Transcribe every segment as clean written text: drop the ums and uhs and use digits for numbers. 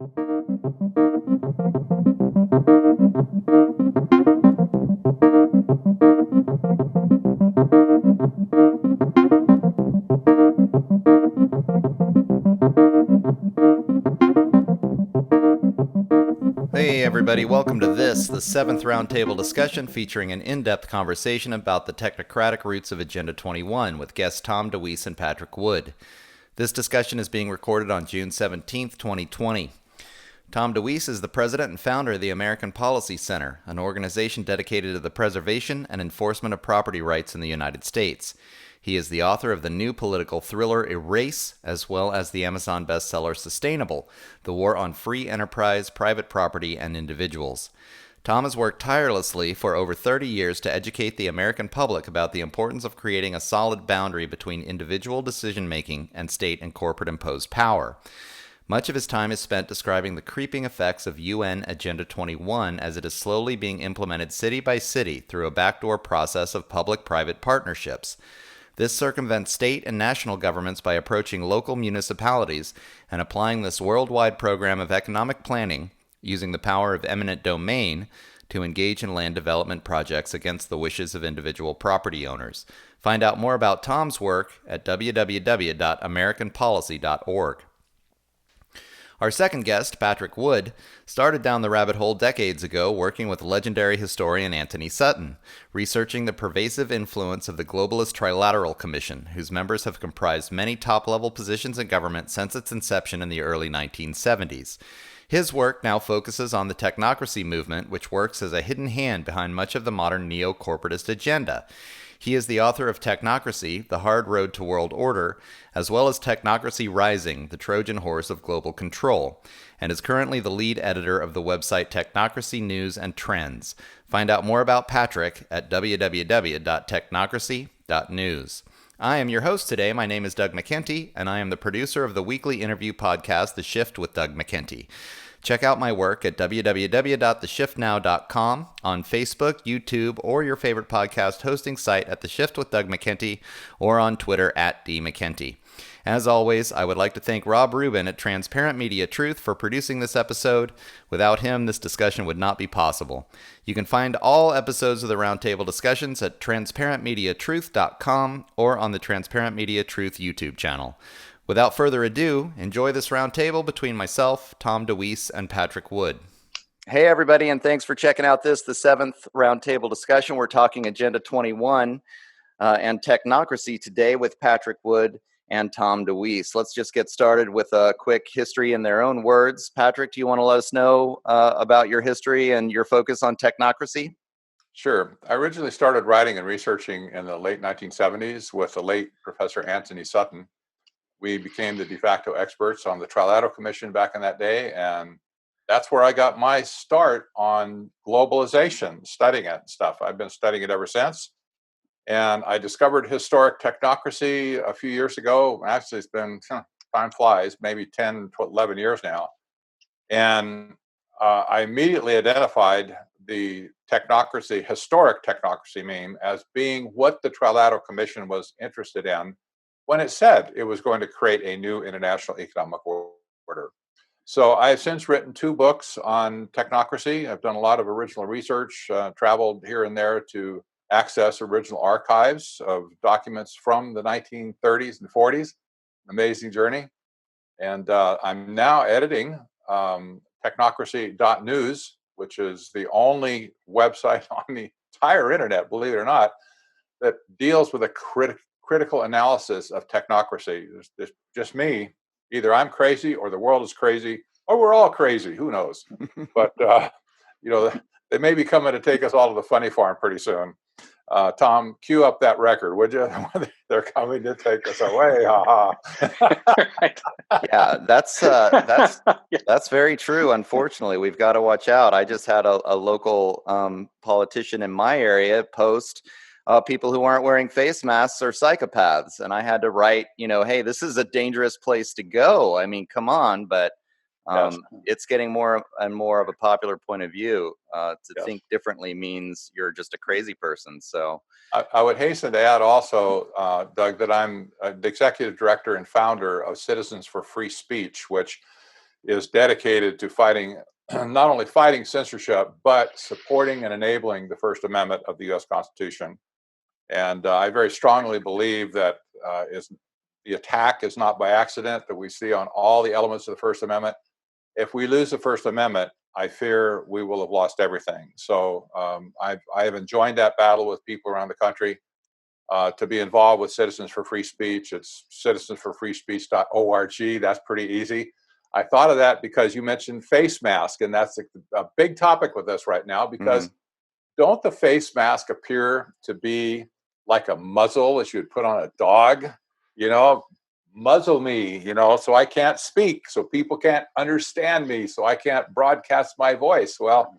Hey everybody, welcome to this, the 7th Roundtable discussion featuring an in-depth conversation about the technocratic roots of Agenda 21 with guests Tom Deweese and Patrick Wood. This discussion is being recorded on June 17th, 2020. Tom Deweese is the president and founder of the American Policy Center, an organization dedicated to the preservation and enforcement of property rights in the United States. He is the author of the new political thriller Erase, as well as the Amazon bestseller Sustainable, The War on Free Enterprise, Private Property, and Individuals. Tom has worked tirelessly for over 30 years to educate the American public about the importance of creating a solid boundary between individual decision-making and state and corporate-imposed power. Much of his time is spent describing the creeping effects of UN Agenda 21 as it is slowly being implemented city by city through a backdoor process of public-private partnerships. This circumvents state and national governments by approaching local municipalities and applying this worldwide program of economic planning using the power of eminent domain to engage in land development projects against the wishes of individual property owners. Find out more about Tom's work at www.americanpolicy.org. Our second guest, Patrick Wood, started down the rabbit hole decades ago working with legendary historian Anthony Sutton, researching the pervasive influence of the Globalist Trilateral Commission, whose members have comprised many top-level positions in government since its inception in the early 1970s. His work now focuses on the technocracy movement, which works as a hidden hand behind much of the modern neo-corporatist agenda. He is the author of Technocracy, The Hard Road to World Order, as well as Technocracy Rising, The Trojan Horse of Global Control, and is currently the lead editor of the website Technocracy News and Trends. Find out more about Patrick at www.technocracy.news. I am your host today. My name is Doug McKenty, and I am the producer of the weekly interview podcast, The Shift with Doug McKenty. Check out my work at www.theshiftnow.com, on Facebook, YouTube, or your favorite podcast hosting site at The Shift with Doug McKenty, or on Twitter at DMcKenty. As always, I would like to thank Rob Rubin at Transparent Media Truth for producing this episode. Without him, this discussion would not be possible. You can find all episodes of the Roundtable discussions at transparentmediatruth.com or on the Transparent Media Truth YouTube channel. Without further ado, enjoy this roundtable between myself, Tom Deweese, and Patrick Wood. Hey, everybody, and thanks for checking out the 7th roundtable discussion. We're talking Agenda 21 and technocracy today with Patrick Wood and Tom Deweese. Let's just get started with a quick history in their own words. Patrick, do you want to let us know about your history and your focus on technocracy? Sure. I originally started writing and researching in the late 1970s with the late Professor Anthony Sutton. We became the de facto experts on the Trilateral Commission back in that day, and that's where I got my start on globalization, studying it and stuff. I've been studying it ever since, and I discovered historic technocracy a few years ago. Actually, it's been, time flies, maybe 10, 11 years now, and I immediately identified the technocracy, historic technocracy meme as being what the Trilateral Commission was interested in when it said it was going to create a new international economic order. So I have since written 2 books on technocracy. I've done a lot of original research, traveled here and there to access original archives of documents from the 1930s and 40s. Amazing journey. And I'm now editing technocracy.news, which is the only website on the entire internet, believe it or not, that deals with a critical analysis of technocracy. It's just me. Either I'm crazy or the world is crazy, or we're all crazy. Who knows? But, they may be coming to take us all to the funny farm pretty soon. Tom, cue up that record, would you? They're coming to take us away. Ha ha. Yeah, that's very true. Unfortunately, we've got to watch out. I just had a local politician in my area post people who aren't wearing face masks are psychopaths. And I had to write, hey, this is a dangerous place to go. I mean, come on. But Yes. it's getting more and more of a popular point of view. To Yes. think differently means you're just a crazy person. So I would hasten to add also, Doug, that I'm the executive director and founder of Citizens for Free Speech, which is dedicated to fighting, not only fighting censorship, but supporting and enabling the First Amendment of the U.S. Constitution. And I very strongly believe that the attack is not by accident, that we see on all the elements of the First Amendment. If we lose the First Amendment, I fear we will have lost everything. So I have enjoined that battle with people around the country. To be involved with Citizens for Free Speech, it's citizensforfreespeech.org. That's pretty easy. I thought of that because you mentioned face mask, and that's a big topic with us right now, because don't the face mask appear to be like a muzzle that you would put on a dog? Muzzle me, so I can't speak, so people can't understand me, so I can't broadcast my voice. Well,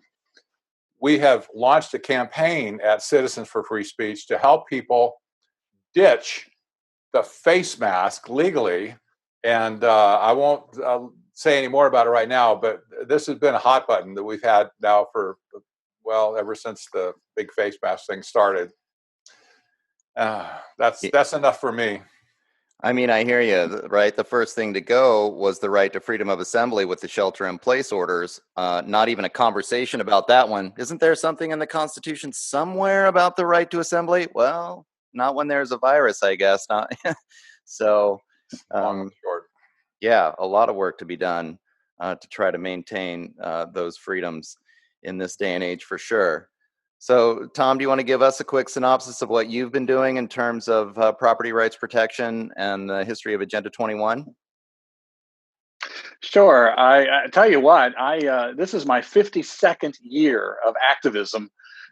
we have launched a campaign at Citizens for Free Speech to help people ditch the face mask legally. And I won't say any more about it right now, but this has been a hot button that we've had now for, ever since the big face mask thing started. That's enough for me. I mean, I hear you, right? The first thing to go was the right to freedom of assembly with the shelter-in-place orders. Not even a conversation about that one. Isn't there something in the Constitution somewhere about the right to assembly? Well, not when there's a virus, I guess. Not. So, Long and short. Yeah, a lot of work to be done to try to maintain those freedoms in this day and age, for sure. So, Tom, do you want to give us a quick synopsis of what you've been doing in terms of property rights protection and the history of Agenda 21? Sure. I tell you what, this is my 52nd year of activism.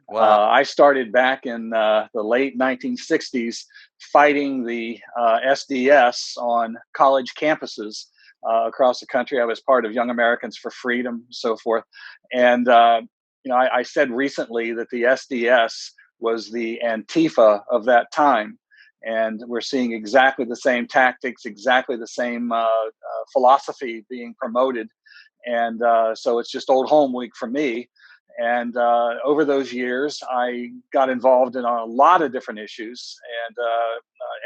Wow. I started back in the late 1960s fighting the SDS on college campuses across the country. I was part of Young Americans for Freedom, and so forth. And I said recently that the SDS was the Antifa of that time. And we're seeing exactly the same tactics, exactly the same philosophy being promoted. And so it's just old home week for me. And over those years, I got involved in a lot of different issues, and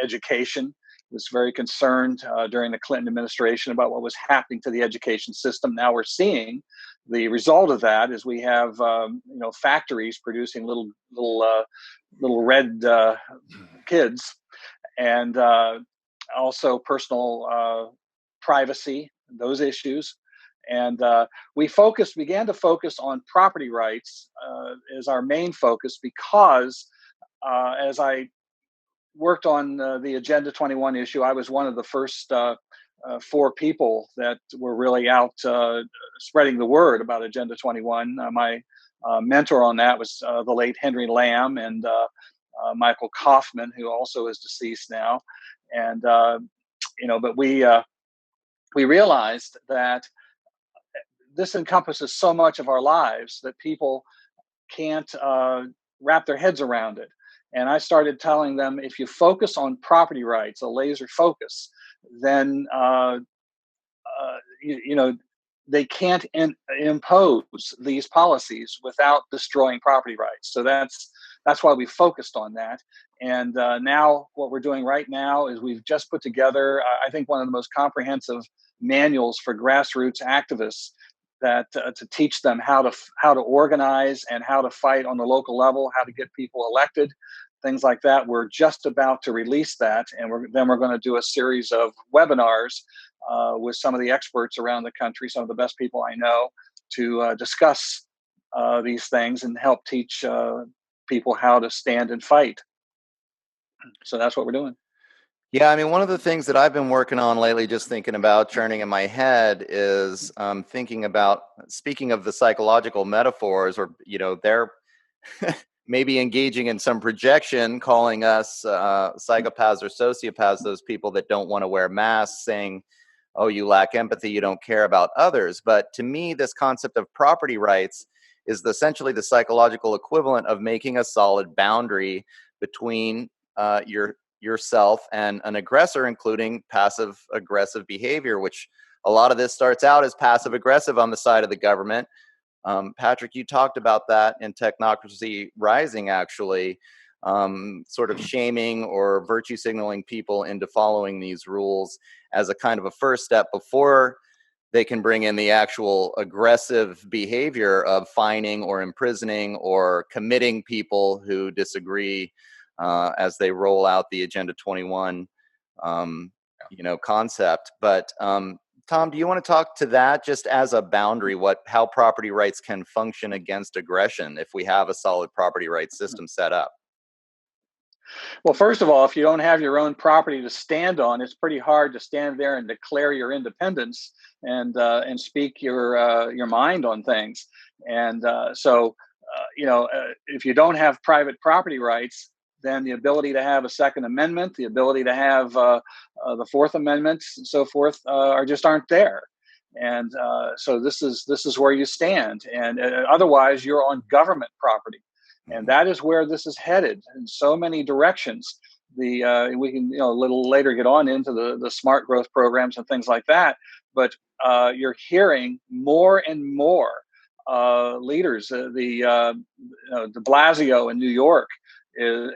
education. Was very concerned during the Clinton administration about what was happening to the education system. Now we're seeing the result of that is we have factories producing little red kids, and also personal privacy, those issues. And we began to focus on property rights as our main focus because as I worked on the Agenda 21 issue, I was one of the first 4 people that were really out spreading the word about Agenda 21. My mentor on that was the late Henry Lamb and Michael Kaufman, who also is deceased now. And, but we realized that this encompasses so much of our lives that people can't wrap their heads around it. And I started telling them, if you focus on property rights, a laser focus, then they can't impose these policies without destroying property rights. So that's why we focused on that. And now what we're doing right now is we've just put together, I think, one of the most comprehensive manuals for grassroots activists that to teach them how to organize and how to fight on the local level, how to get people elected, things like that. We're just about to release that, and then we're going to do a series of webinars with some of the experts around the country, some of the best people I know, to discuss these things and help teach people how to stand and fight. So that's what we're doing. Yeah, I mean, one of the things that I've been working on lately, just thinking about, churning in my head, is thinking about, speaking of the psychological metaphors, or, they're maybe engaging in some projection, calling us psychopaths or sociopaths, those people that don't want to wear masks, saying, oh, you lack empathy, you don't care about others. But to me, this concept of property rights is essentially the psychological equivalent of making a solid boundary between yourself and an aggressor, including passive aggressive behavior, which a lot of this starts out as passive aggressive on the side of the government. Patrick, you talked about that in Technocracy Rising, actually, sort of shaming or virtue signaling people into following these rules as a kind of a first step before they can bring in the actual aggressive behavior of fining or imprisoning or committing people who disagree as they roll out the Agenda 21 concept. But Tom, do you want to talk to that just as a boundary, how property rights can function against aggression if we have a solid property rights system set up? Well, first of all, if you don't have your own property to stand on, it's pretty hard to stand there and declare your independence and speak your mind on things. And if you don't have private property rights, then the ability to have a Second Amendment, the ability to have the Fourth Amendment, and so forth, aren't there. And so this is where you stand. And otherwise, you're on government property. And that is where this is headed in so many directions. We can a little later get on into the smart growth programs and things like that. But you're hearing more and more leaders. De Blasio in New York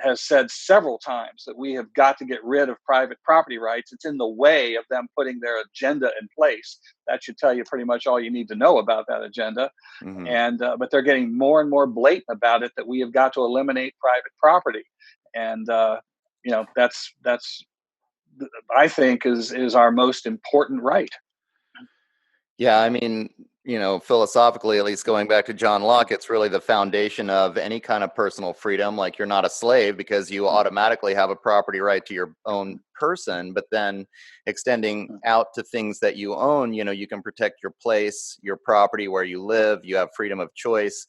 has said several times that we have got to get rid of private property rights. It's in the way of them putting their agenda in place. That should tell you pretty much all you need to know about that agenda. Mm-hmm. And but they're getting more and more blatant about it, that we have got to eliminate private property. And that's I think is our most important right. Yeah, I mean, philosophically, at least going back to John Locke, it's really the foundation of any kind of personal freedom. Like, you're not a slave because you automatically have a property right to your own person, but then extending out to things that you own, you can protect your place, your property, where you live. You have freedom of choice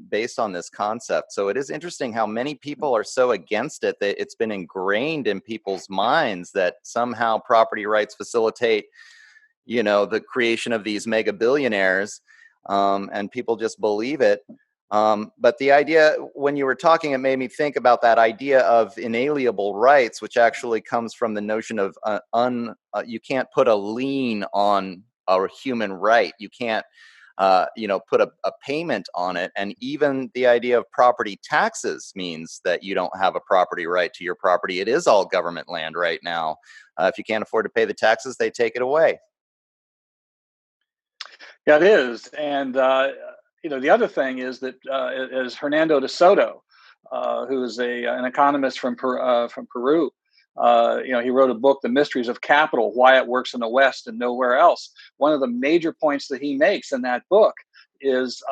based on this concept. So it is interesting how many people are so against it that it's been ingrained in people's minds that somehow property rights facilitate the creation of these mega billionaires, and people just believe it. But the idea, when you were talking, it made me think about that idea of inalienable rights, which actually comes from the notion of you can't put a lien on a human right. You can't, put a payment on it. And even the idea of property taxes means that you don't have a property right to your property. It is all government land right now. If you can't afford to pay the taxes, they take it away. Yeah, it is. And, the other thing is that is Hernando de Soto, who is an economist from Peru. He wrote a book, The Mysteries of Capital, Why It Works in the West and Nowhere Else. One of the major points that he makes in that book is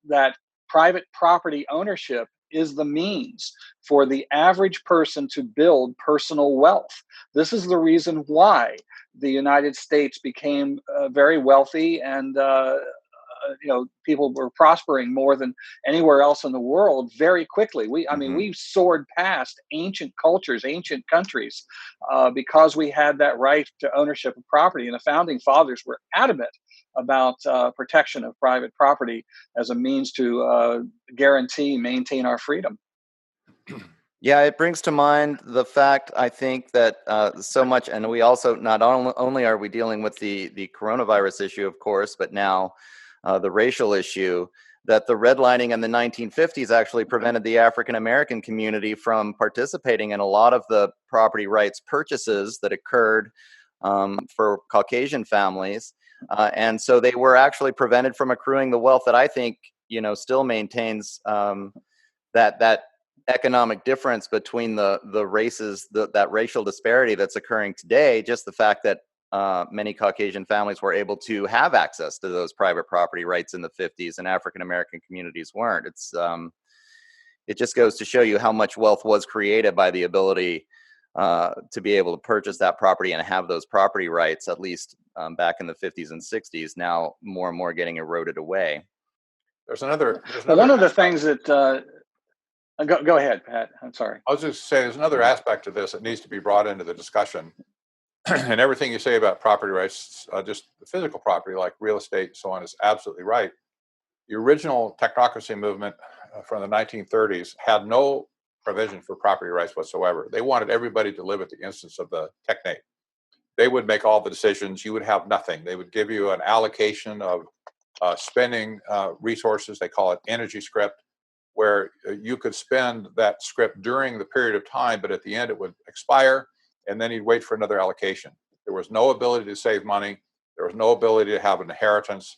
that private property ownership is the means for the average person to build personal wealth. This is the reason why the United States became very wealthy, and people were prospering more than anywhere else in the world very quickly. We soared past ancient cultures, ancient countries, because we had that right to ownership of property. And the founding fathers were adamant about protection of private property as a means to maintain our freedom. Yeah, it brings to mind the fact, I think, that so much, and we also, not only are we dealing with the coronavirus issue, of course, but now the racial issue, that the redlining in the 1950s actually prevented the African American community from participating in a lot of the property rights purchases that occurred for Caucasian families. And so they were actually prevented from accruing the wealth that I think, still maintains that economic difference between the races, that racial disparity that's occurring today. Just the fact that many Caucasian families were able to have access to those private property rights in the 50s, and African American communities weren't. It just goes to show you how much wealth was created by the ability to be able to purchase that property and have those property rights, at least back in the 50s and 60s, now more and more getting eroded away. There's another one of the things that go ahead, Pat. I'm sorry. I was just saying, there's another aspect to this that needs to be brought into the discussion. And everything you say about property rights, just the physical property like real estate and so on, is absolutely right. The original technocracy movement from the 1930s had no provision for property rights whatsoever. They wanted everybody to live at the instance of the technate. They would make all the decisions. You would have nothing. They would give you an allocation of spending resources. They call it energy script, where you could spend that script during the period of time, but at the end it would expire, and then you'd wait for another allocation. There was no ability to save money. There was no ability to have an inheritance.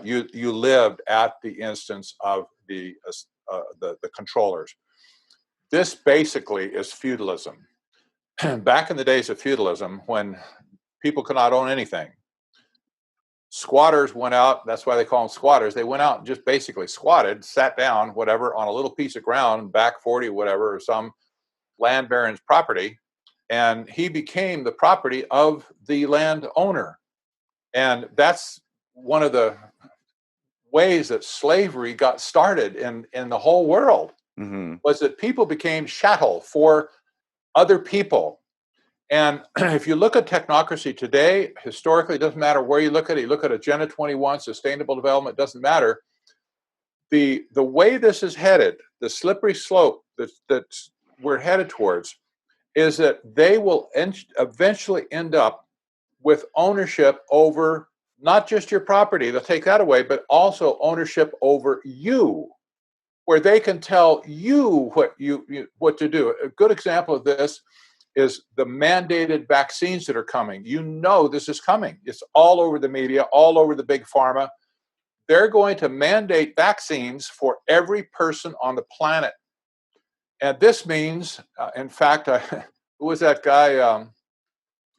You lived at the instance of the controllers. This basically is feudalism. Back in the days of feudalism, when people could not own anything, squatters went out. That's why they call them squatters. They went out and just basically squatted, sat down, whatever, on a little piece of ground, back 40, whatever, or some land baron's property, and he became the property of the landowner. And that's one of the ways that slavery got started in the whole world, was that people became chattel for other people. And if you look at technocracy today, historically, it doesn't matter where you look at it. You look at Agenda 21, sustainable development, doesn't matter. The way this is headed, the slippery slope that we're headed towards, is that they will eventually end up with ownership over not just your property, they'll take that away, but also ownership over you, where they can tell you what to do. A good example of this is the mandated vaccines that are coming. You know this is coming. It's all over the media, all over the big pharma. They're going to mandate vaccines for every person on the planet. And this means, in fact, who was that guy,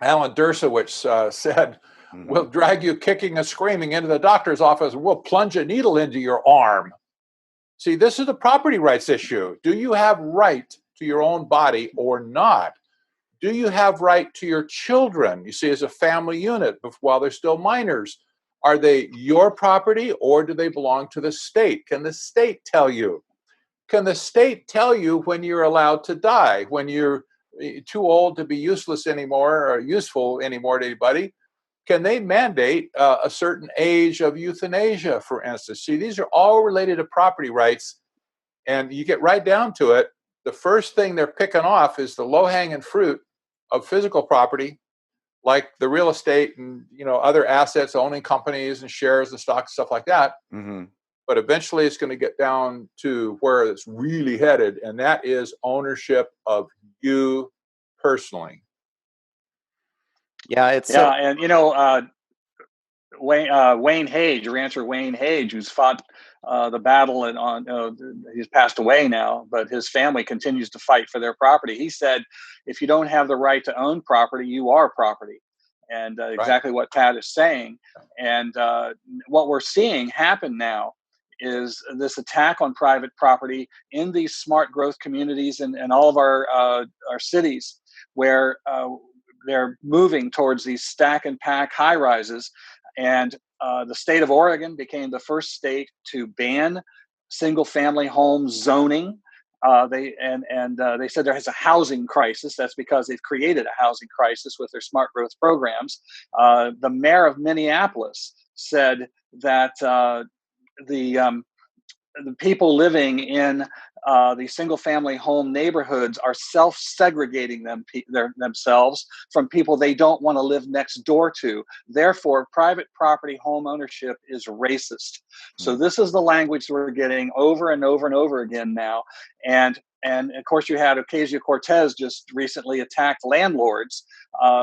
Alan Dershowitz, said, we'll drag you kicking and screaming into the doctor's office and we'll plunge a needle into your arm. See, this is a property rights issue. Do you have right to your own body or not? Do you have right to your children? You see, as a family unit, while they're still minors, are they your property or do they belong to the state? Can the state tell you? Can the state tell you when you're allowed to die, when you're too old to be useless anymore or useful anymore to anybody? Can they mandate a certain age of euthanasia, for instance? See, these are all related to property rights. And you get right down to it, the first thing they're picking off is the low-hanging fruit of physical property, like the real estate and other assets, owning companies and shares and stocks, stuff like that. But eventually it's going to get down to where it's really headed, and that is ownership of you personally. Yeah, it's and Wayne Hage, rancher Wayne Hage, who's fought the battle he's passed away now, but his family continues to fight for their property. He said, if you don't have the right to own property, you are property. And exactly what Pat is saying. And what we're seeing happen now is this attack on private property in these smart growth communities and all of our cities, where they're moving towards these stack and pack high rises. And the state of Oregon became the first state to ban single family home zoning. They said there is a housing crisis. That's because they've created a housing crisis with their smart growth programs. The mayor of Minneapolis said that the people living in the single-family home neighborhoods are self-segregating themselves from people they don't want to live next door to. Therefore, private property home ownership is racist. So this is the language we're getting over and over and over again now. And of course, you had Ocasio-Cortez just recently attacked landlords,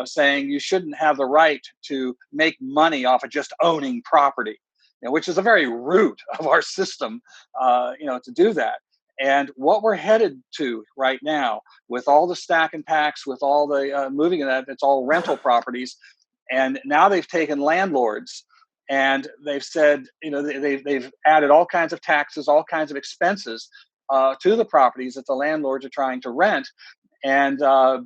saying you shouldn't have the right to make money off of just owning property. Which is the very root of our system, to do that. And what we're headed to right now, with all the stack and packs, with all the moving of that, it's all rental properties. And now they've taken landlords and they've said, they've added all kinds of taxes, all kinds of expenses to the properties that the landlords are trying to rent. And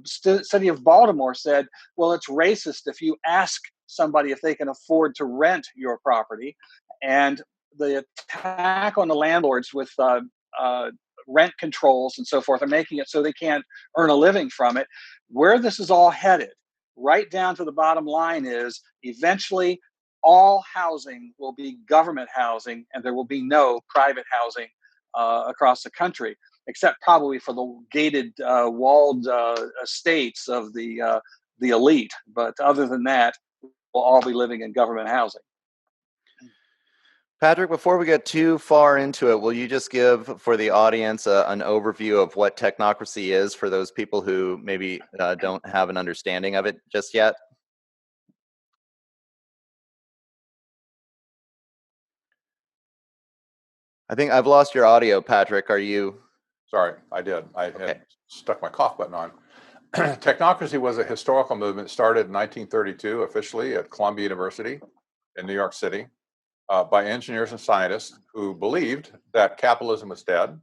city of Baltimore said, well, it's racist if you ask somebody if they can afford to rent your property. And the attack on the landlords with rent controls and so forth are making it so they can't earn a living from it. Where this is all headed, right down to the bottom line, is eventually all housing will be government housing and there will be no private housing across the country, except probably for the gated, walled estates of the elite. But other than that, we'll all be living in government housing. Patrick, before we get too far into it, will you just give for the audience an overview of what technocracy is for those people who maybe don't have an understanding of it just yet? I think I've lost your audio, Patrick. Are you? Sorry, I did. I Okay. had stuck my cough button on. Technocracy was a historical movement started in 1932 officially at Columbia University in New York City by engineers and scientists who believed that capitalism was dead.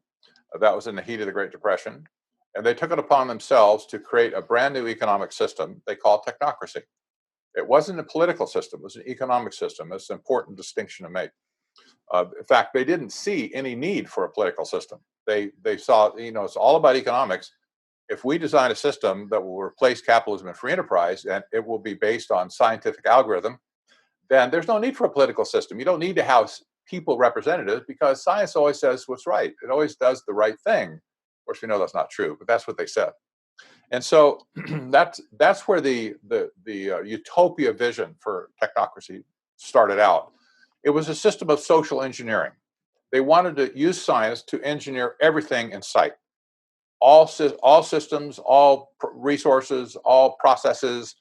That was in the heat of the Great Depression. And they took it upon themselves to create a brand new economic system they called technocracy. It wasn't a political system, it was an economic system. It's an important distinction to make. In fact, they didn't see any need for a political system. They saw, it's all about economics. If we design a system that will replace capitalism and free enterprise, and it will be based on scientific algorithm, then there's no need for a political system. You don't need to have people representatives because science always says what's right. It always does the right thing. Of course, we know that's not true, but that's what they said. And so that's where the utopia vision for technocracy started out. It was a system of social engineering. They wanted to use science to engineer everything in sight. All systems, all resources, all processes,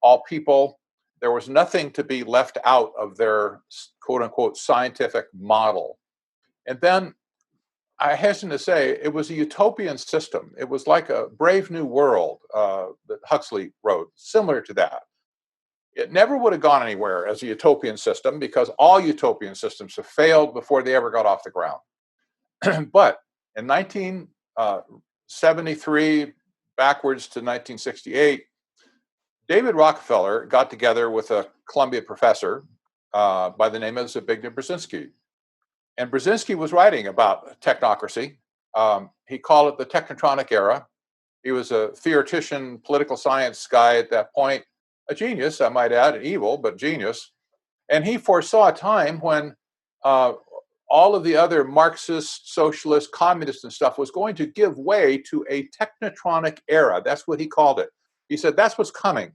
all people. There was nothing to be left out of their quote unquote scientific model. And then I hasten to say it was a utopian system. It was like a Brave New World that Huxley wrote, similar to that. It never would have gone anywhere as a utopian system because all utopian systems have failed before they ever got off the ground. But in 1973, backwards to 1968, David Rockefeller got together with a Columbia professor by the name of Zbigniew Brzezinski. And Brzezinski was writing about technocracy. He called it the technotronic era. He was a theoretician, political science guy at that point, a genius, I might add, an evil, but genius. And he foresaw a time when all of the other Marxist, socialist, communist and stuff was going to give way to a technotronic era. That's what he called it. He said, that's what's coming.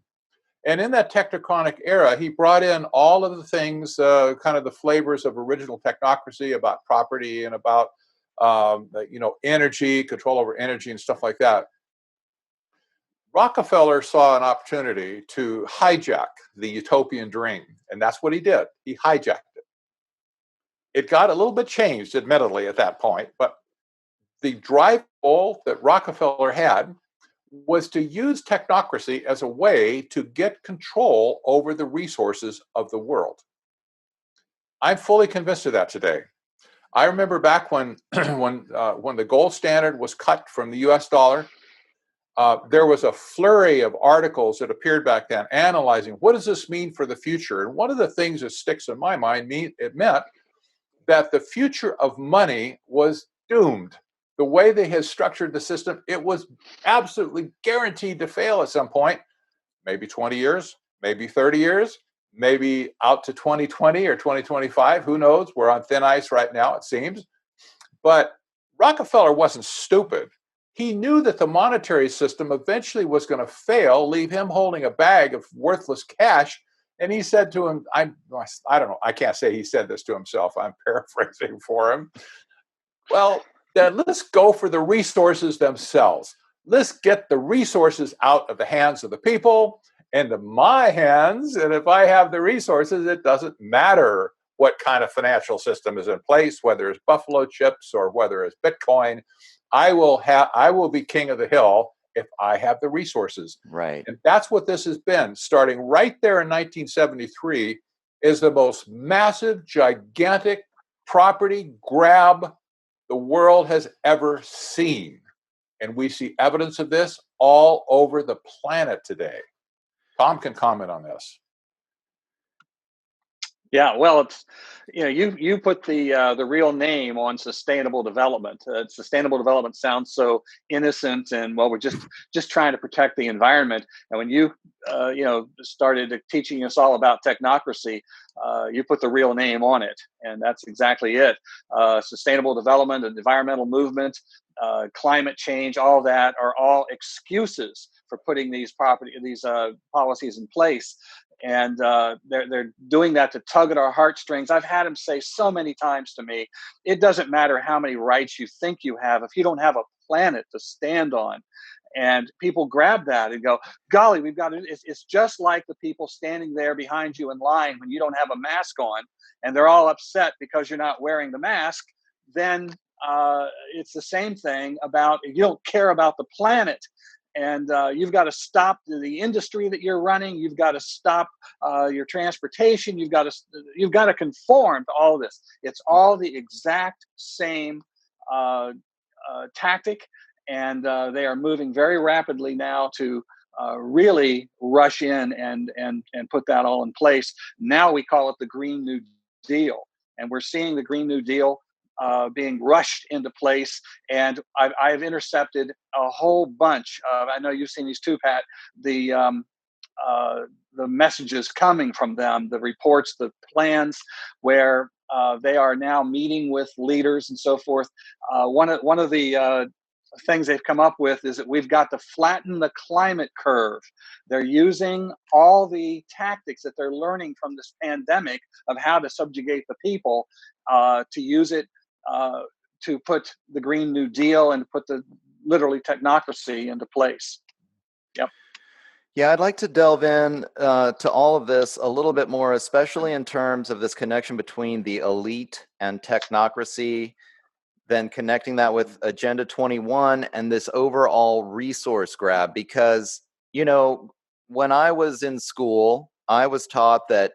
And in that technotronic era, he brought in all of the things, kind of the flavors of original technocracy about property and about, energy, control over energy and stuff like that. Rockefeller saw an opportunity to hijack the utopian dream, and that's what he did. He hijacked it. It got a little bit changed, admittedly, at that point, but the drive goal that Rockefeller had was to use technocracy as a way to get control over the resources of the world. I'm fully convinced of that today. I remember back when the gold standard was cut from the U.S. dollar. There was a flurry of articles that appeared back then analyzing what does this mean for the future. And one of the things that sticks in my mind, it meant that the future of money was doomed. The way they had structured the system, it was absolutely guaranteed to fail at some point, maybe 20 years, maybe 30 years, maybe out to 2020 or 2025. Who knows? We're on thin ice right now, it seems. But Rockefeller wasn't stupid. He knew that the monetary system eventually was going to fail, leave him holding a bag of worthless cash. And he said to him, I don't know, I can't say he said this to himself. I'm paraphrasing for him. Well, then let's go for the resources themselves. Let's get the resources out of the hands of the people into my hands. And if I have the resources, it doesn't matter what kind of financial system is in place, whether it's Buffalo chips or whether it's Bitcoin. I will be king of the hill if I have the resources. Right. And that's what this has been. Starting right there in 1973 is the most massive, gigantic property grab the world has ever seen. And we see evidence of this all over the planet today. Tom can comment on this. Yeah, well, it's you put the real name on sustainable development. Sustainable development sounds so innocent, and well, we're just trying to protect the environment. And when you started teaching us all about technocracy, you put the real name on it, and that's exactly it. Sustainable development, and environmental movement, climate change, all that are all excuses for putting these policies in place. And they're doing that to tug at our heartstrings. I've had them say so many times to me, it doesn't matter how many rights you think you have if you don't have a planet to stand on. And people grab that and go, golly, we've got it. It's just like the people standing there behind you in line when you don't have a mask on, and they're all upset because you're not wearing the mask. then it's the same thing about if you don't care about the planet. And you've got to stop the industry that you're running. You've got to stop your transportation. You've got to conform to all this. It's all the exact same tactic, and they are moving very rapidly now to really rush in and put that all in place. Now we call it the Green New Deal, and we're seeing the Green New Deal being rushed into place. And I've intercepted a whole bunch of, I know you've seen these too, Pat, the messages coming from them, the reports, the plans, where they are now meeting with leaders and so forth. One of the things they've come up with is that we've got to flatten the climate curve. They're using all the tactics that they're learning from this pandemic of how to subjugate the people to use it to put the Green New Deal and put the literally technocracy into place. Yep. Yeah, I'd like to delve in to all of this a little bit more, especially in terms of this connection between the elite and technocracy, then connecting that with Agenda 21 and this overall resource grab. Because, when I was in school, I was taught that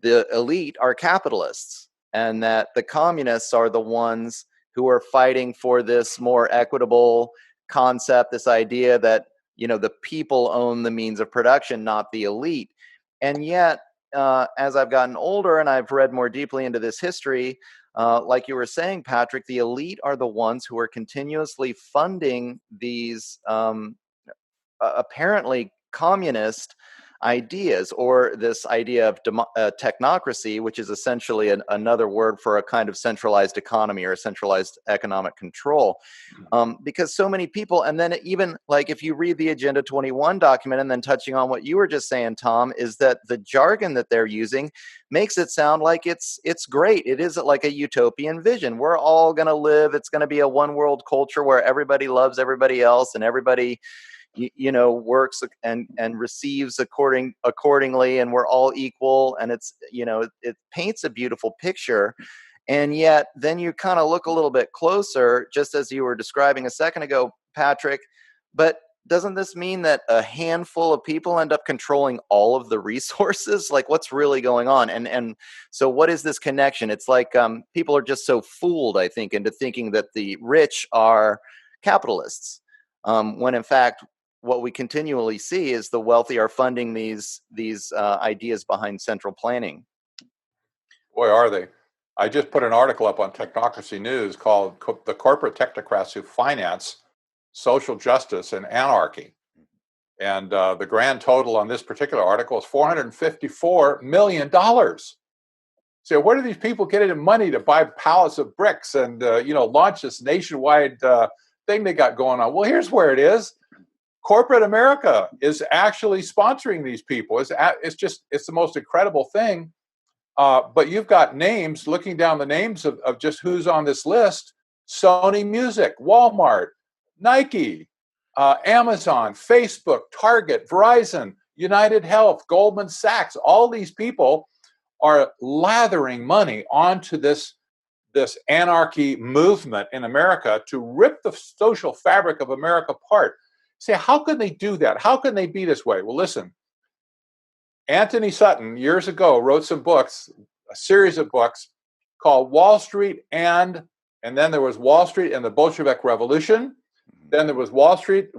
the elite are capitalists and that the communists are the ones who are fighting for this more equitable concept, this idea that, the people own the means of production, not the elite. And yet, as I've gotten older and I've read more deeply into this history, like you were saying, Patrick, the elite are the ones who are continuously funding these apparently communist ideas, or this idea of technocracy, which is essentially another word for a kind of centralized economy or a centralized economic control. Because so many people, and then even like if you read the Agenda 21 document, and then touching on what you were just saying, Tom, is that the jargon that they're using makes it sound like it's great. It is like a utopian vision. We're all going to live. It's going to be a one world culture where everybody loves everybody else and everybody works and receives accordingly, and we're all equal, and it's it paints a beautiful picture. And yet then you kind of look a little bit closer, just as you were describing a second ago, Patrick, but doesn't this mean that a handful of people end up controlling all of the resources? Like, what's really going on? And so what is this connection? It's like people are just so fooled, I think, into thinking that the rich are capitalists, when in fact what we continually see is the wealthy are funding these ideas behind central planning. Boy, are they. I just put an article up on Technocracy News called The Corporate Technocrats Who Finance Social Justice and Anarchy. And the grand total on this particular article is $454 million. So where do these people get any money to buy pallets of bricks and, launch this nationwide thing they got going on? Well, here's where it is. Corporate America is actually sponsoring these people. It's the most incredible thing. But you've got names, looking down the names of just who's on this list: Sony Music, Walmart, Nike, Amazon, Facebook, Target, Verizon, United Health, Goldman Sachs. All these people are lathering money onto this anarchy movement in America to rip the social fabric of America apart. Say, how can they do that? How can they be this way? Well, listen, Anthony Sutton years ago wrote some books, a series of books called Wall Street and then there was Wall Street and the Bolshevik Revolution. Then there was Wall Street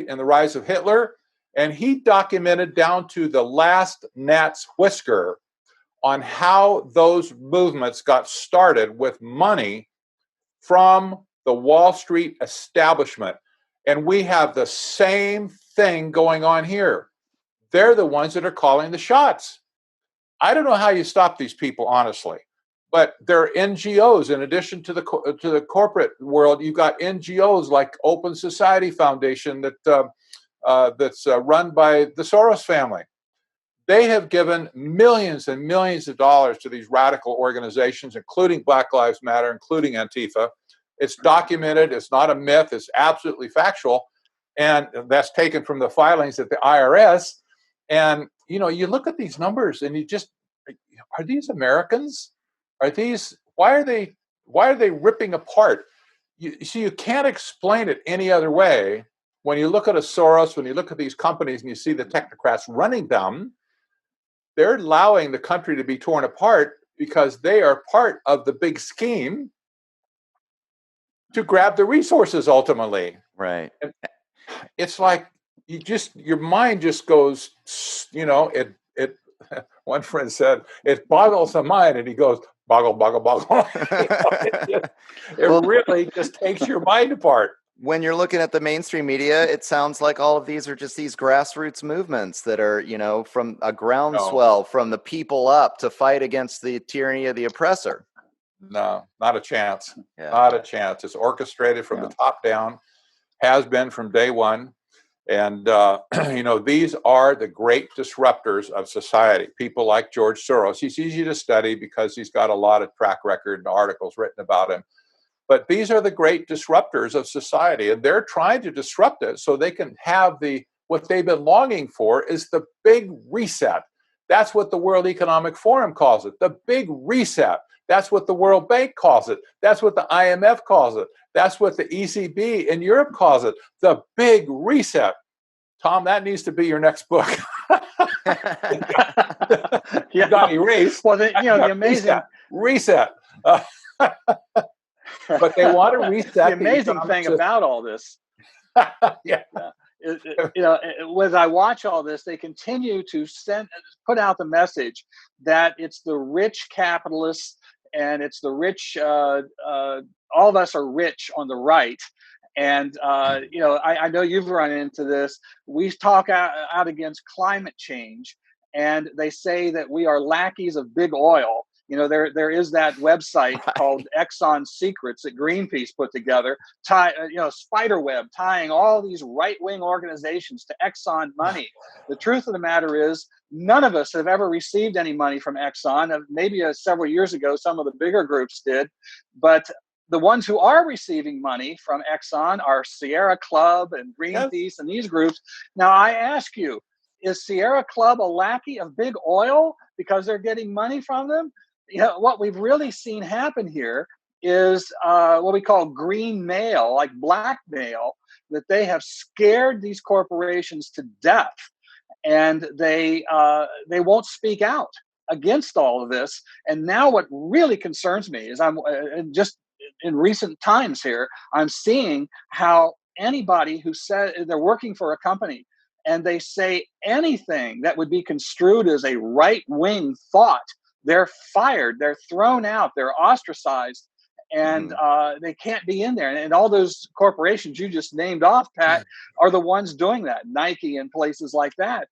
and the Rise of Hitler. And he documented down to the last gnat's whisker on how those movements got started with money from the Wall Street establishment. And we have the same thing going on here. They're the ones that are calling the shots. I don't know how you stop these people, honestly, but they're NGOs. In addition to the corporate world, you've got NGOs like Open Society Foundation that's run by the Soros family. They have given millions and millions of dollars to these radical organizations, including Black Lives Matter, including Antifa. It's documented. It's not a myth. It's absolutely factual. And that's taken from the filings at the IRS. And, you look at these numbers and you just, are these Americans? Why are they Why are they ripping apart? You see, you can't explain it any other way. When you look at a Soros, when you look at these companies and you see the technocrats running them, they're allowing the country to be torn apart because they are part of the big scheme to grab the resources ultimately. Right. And it's like your mind just goes, it one friend said, it boggles the mind, and he goes, boggle, boggle, boggle. It really just takes your mind apart. When you're looking at the mainstream media, it sounds like all of these are just these grassroots movements that are, from a groundswell, from the people up to fight against the tyranny of the oppressor. No, not a chance. Yeah. Not a chance. It's orchestrated from the top down, has been from day one. And, these are the great disruptors of society. People like George Soros. He's easy to study because he's got a lot of track record and articles written about him. But these are the great disruptors of society, and they're trying to disrupt it so they can have what they've been longing for is the big reset. That's what the World Economic Forum calls it, the big reset. That's what the World Bank calls it. That's what the IMF calls it. That's what the ECB in Europe calls it, the big reset. Tom, that needs to be your next book. You got erased. Well, the amazing reset. But they want to reset. The amazing thing about all this, as I watch all this, they continue to put out the message that it's the rich capitalists and it's the rich. All of us are rich on the right. And, I know you've run into this. We talk out against climate change, and they say that we are lackeys of big oil. There is that website called Exxon Secrets that Greenpeace put together, spiderweb tying all these right-wing organizations to Exxon money. The truth of the matter is, none of us have ever received any money from Exxon. Maybe several years ago, some of the bigger groups did, but the ones who are receiving money from Exxon are Sierra Club and Greenpeace and these groups. Now, I ask you, is Sierra Club a lackey of big oil because they're getting money from them? What we've really seen happen here is what we call green mail, like blackmail, that they have scared these corporations to death, and they won't speak out against all of this. And now what really concerns me is just in recent times here, I'm seeing how anybody who said they're working for a company and they say anything that would be construed as a right-wing thought, they're fired, they're thrown out, they're ostracized, and they can't be in there. And all those corporations you just named off, Pat, are the ones doing that. Nike and places like that.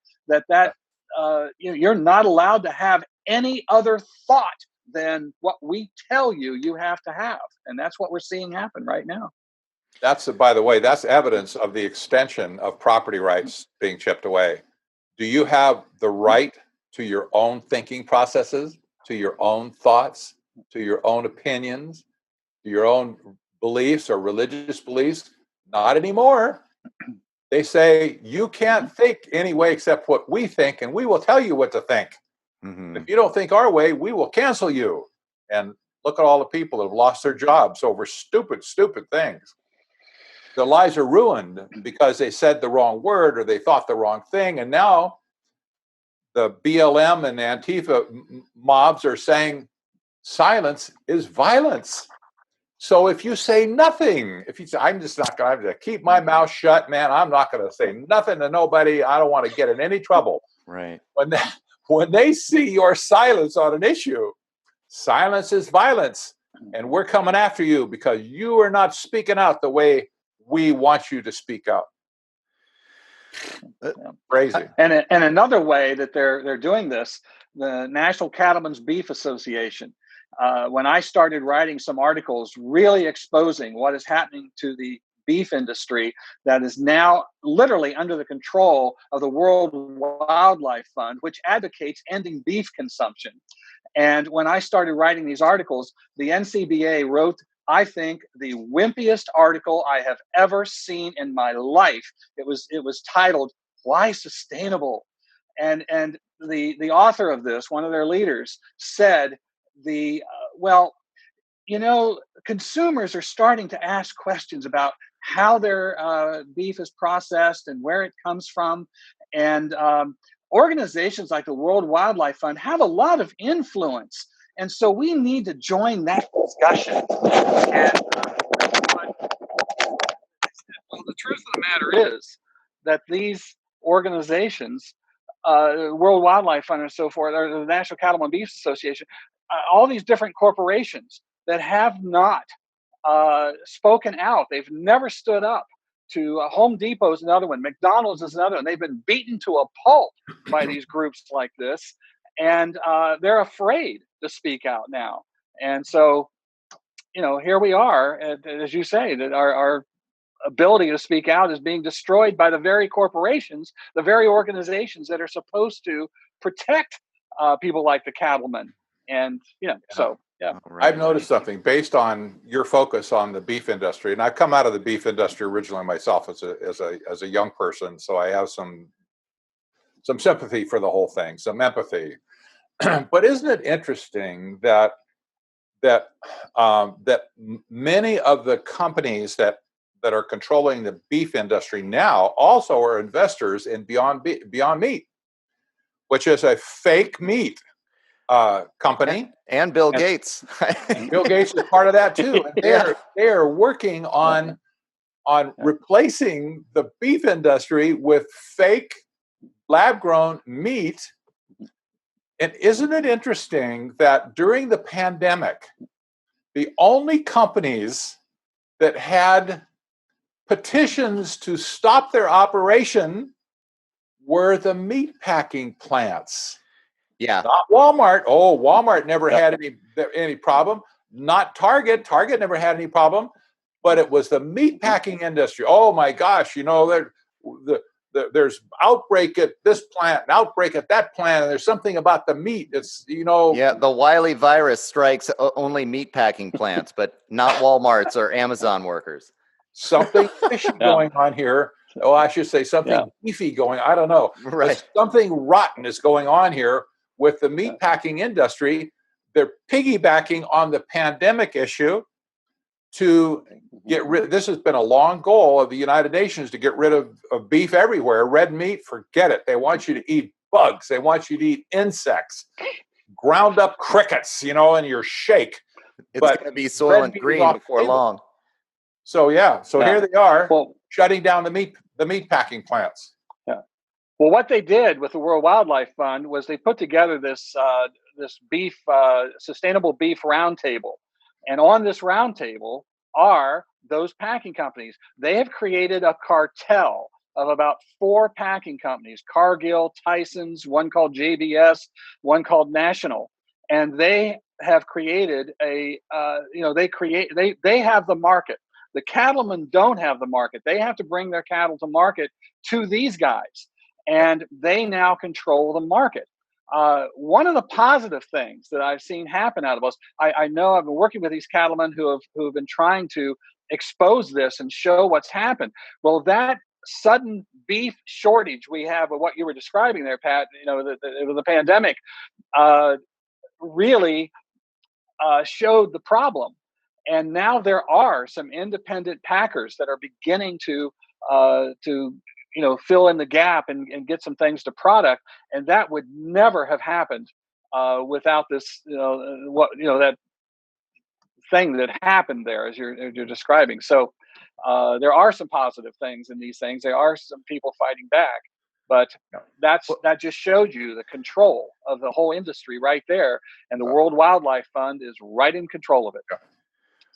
You're not allowed to have any other thought than what we tell you have to have. And that's what we're seeing happen right now. By the way, that's evidence of the extension of property rights being chipped away. Do you have the right to your own thinking processes, to your own thoughts, to your own opinions, to your own beliefs or religious beliefs? Not anymore. They say you can't think any way except what we think, and we will tell you what to think. Mm-hmm. If you don't think our way, we will cancel you. And look at all the people that have lost their jobs over stupid things. Their lives are ruined because they said the wrong word or they thought the wrong thing. And now the BLM and Antifa mobs are saying silence is violence. So if you say nothing, if you say, I'm just not going to keep my mouth shut, man, I'm not going to say nothing to nobody. I don't want to get in any trouble. Right. When they see your silence on an issue, silence is violence. And we're coming after you because you are not speaking out the way we want you to speak out. Crazy. And another way that they're doing this, the National Cattlemen's Beef Association, when I started writing some articles really exposing what is happening to the beef industry that is now literally under the control of the World Wildlife Fund, which advocates ending beef consumption. And when I started writing these articles, the NCBA wrote, I think, the wimpiest article I have ever seen in my life. It was titled, Why Sustainable? And the author of this, one of their leaders, said consumers are starting to ask questions about how their beef is processed and where it comes from. And organizations like the World Wildlife Fund have a lot of influence. And so we need to join that discussion. And well, the truth of the matter is that these organizations, World Wildlife Fund and so forth, or the National Cattlemen Beef Association, all these different corporations that have not spoken out. They've never stood up to Home Depot is another one. McDonald's is another one. They've been beaten to a pulp by these groups like this. And they're afraid to speak out now. And so, here we are, as you say, that our ability to speak out is being destroyed by the very corporations, the very organizations that are supposed to protect people like the cattlemen. And, so, yeah. Right. I've noticed something based on your focus on the beef industry, and I've come out of the beef industry originally myself as a young person, so I have some sympathy for the whole thing, some empathy. But isn't it interesting that many of the companies that are controlling the beef industry now also are investors in Beyond Meat, which is a fake meat company, and Bill Gates. Bill Gates is part of that too. And they are working on replacing the beef industry with fake lab-grown meat. And isn't it interesting that during the pandemic, the only companies that had petitions to stop their operation were the meat packing plants? Yeah. Not Walmart. Oh, Walmart never had any problem. Not Target. Target never had any problem. But it was the meat packing industry. Oh my gosh, there's outbreak at this plant, an outbreak at that plant, and there's something about the meat. It's Yeah, the Wiley virus strikes only meat packing plants, but not Walmart's or Amazon workers. Something fishy going on here. Oh, I should say something beefy going. I don't know. Right. Something rotten is going on here with the meat packing industry. They're piggybacking on the pandemic issue to get rid. This has been a long goal of the United Nations to get rid of beef everywhere. Red meat, forget it. They want you to eat bugs. They want you to eat insects, ground up crickets, in your shake. It's going to be Soylent Green before long. So here they are shutting down the meat packing plants. Yeah. Well, what they did with the World Wildlife Fund was they put together this beef sustainable beef roundtable, and on this roundtable are those packing companies. They have created a cartel of about 4 packing companies: Cargill, Tyson's, one called JBS, one called National, and they have created they have the market. The cattlemen don't have the market. They have to bring their cattle to market to these guys, and they now control the market. One of the positive things that I've seen happen out of us, I know I've been working with these cattlemen who have been trying to expose this and show what's happened. Well, that sudden beef shortage we have of what you were describing there, Pat, the pandemic, really showed the problem. And now there are some independent packers that are beginning to fill in the gap and get some things to product, and that would never have happened without this, that thing that happened there as you're describing. So there are some positive things in these things. There are some people fighting back, but that just showed you the control of the whole industry right there, and the World Wildlife Fund is right in control of it.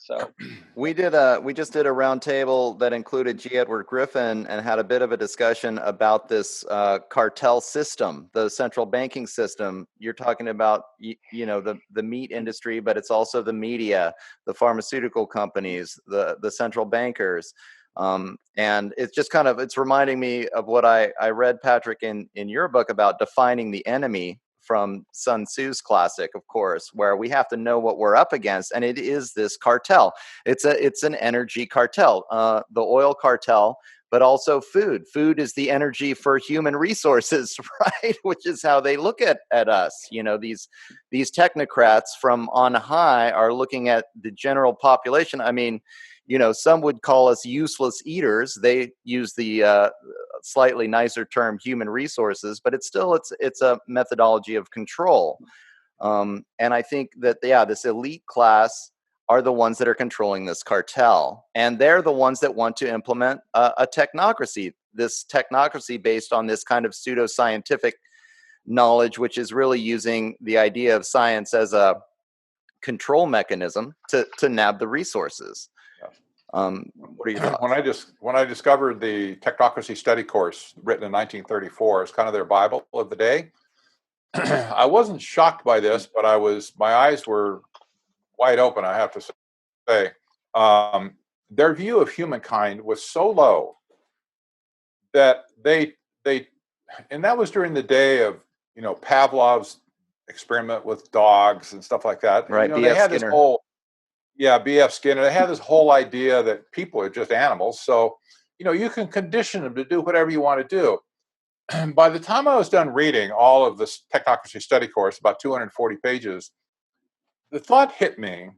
So we just did a roundtable that included G. Edward Griffin and had a bit of a discussion about this cartel system, the central banking system. You're talking about, the meat industry, but it's also the media, the pharmaceutical companies, the central bankers. And it's just it's reminding me of what I read, Patrick, in your book about defining the enemy from Sun Tzu's classic, of course, where we have to know what we're up against, and it is this cartel. It's an energy cartel, the oil cartel, but also food. Food is the energy for human resources, right? Which is how they look at us. You know, these technocrats from on high are looking at the general population. I mean, you know, some would call us useless eaters. They use the slightly nicer term human resources, but it's a methodology of control. And I think that, this elite class are the ones that are controlling this cartel. And they're the ones that want to implement a technocracy, this technocracy based on this kind of pseudoscientific knowledge, which is really using the idea of science as a control mechanism to nab the resources. What are your thoughts? When I discovered the technocracy study course written in 1934, it's kind of their Bible of the day. I wasn't shocked by this, but my eyes were wide open, I have to say. Their view of humankind was so low that and that was during the day of, you know, Pavlov's experiment with dogs and stuff like that. Right, you know, B.F. they had Skinner. this whole, B.F. Skinner. They had this whole idea that people are just animals. So, you know, you can condition them to do whatever you want to do. And by the time I was done reading all of this technocracy study course, about 240 pages, the thought hit me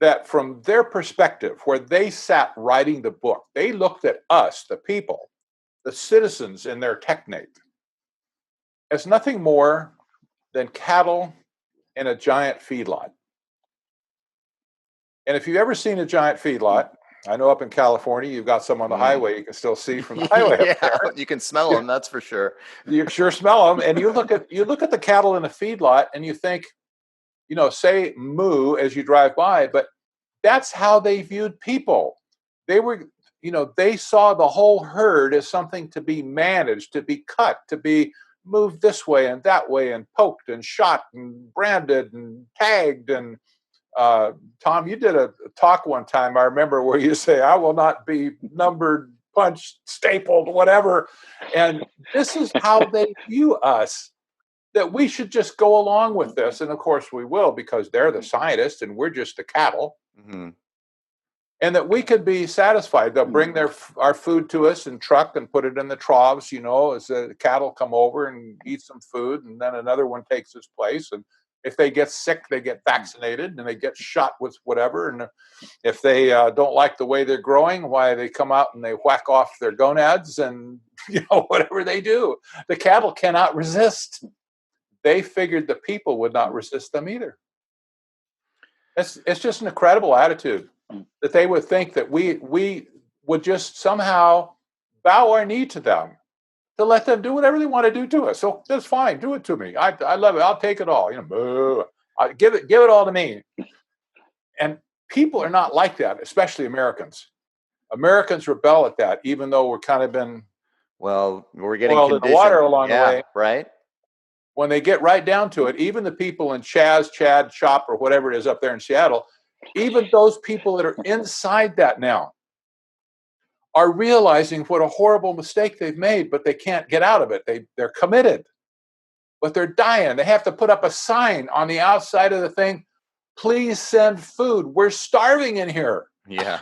that from their perspective, where they sat writing the book, they looked at us, the people, the citizens in their technate, as nothing more than cattle in a giant feedlot. And if you've ever seen a giant feedlot, I know up in California, you've got some on the highway you can still see from the highway up there. You can smell them, that's for sure. You sure smell them. And you look at the cattle in a feedlot and you think, you know, say moo as you drive by, but that's how they viewed people. They were, you know, they saw the whole herd as something to be managed, to be cut, to be moved this way and that way and poked and shot and branded and tagged. And Tom, you did a talk one time, I remember, where you say, I will not be numbered, punched, stapled, whatever. And this is how they view us, that we should just go along with this. And of course we will, because they're the scientists and we're just the cattle. Mm-hmm. And that we could be satisfied. They'll bring our food to us in truck and put it in the troughs, you know, as the cattle come over and eat some food, and then another one takes its place. And if they get sick, they get vaccinated and they get shot with whatever. And if they don't like the way they're growing, why, they come out and they whack off their gonads and, you know, whatever they do. The cattle cannot resist. They figured the people would not resist them either. It's just an incredible attitude that they would think that we would just somehow bow our knee to them, to let them do whatever they want to do to us. So that's fine. Do it to me. I love it. I'll take it all. You know, give it all to me. And people are not like that, especially Americans. Americans rebel at that, even though we're kind of been we're getting in the water along the way. Right. When they get right down to it, even the people in Chad, Chop, or whatever it is up there in Seattle, even those people that are inside that now are realizing what a horrible mistake they've made, but they can't get out of it. They're committed, but they're dying. They have to put up a sign on the outside of the thing, please send food. We're starving in here. Yeah.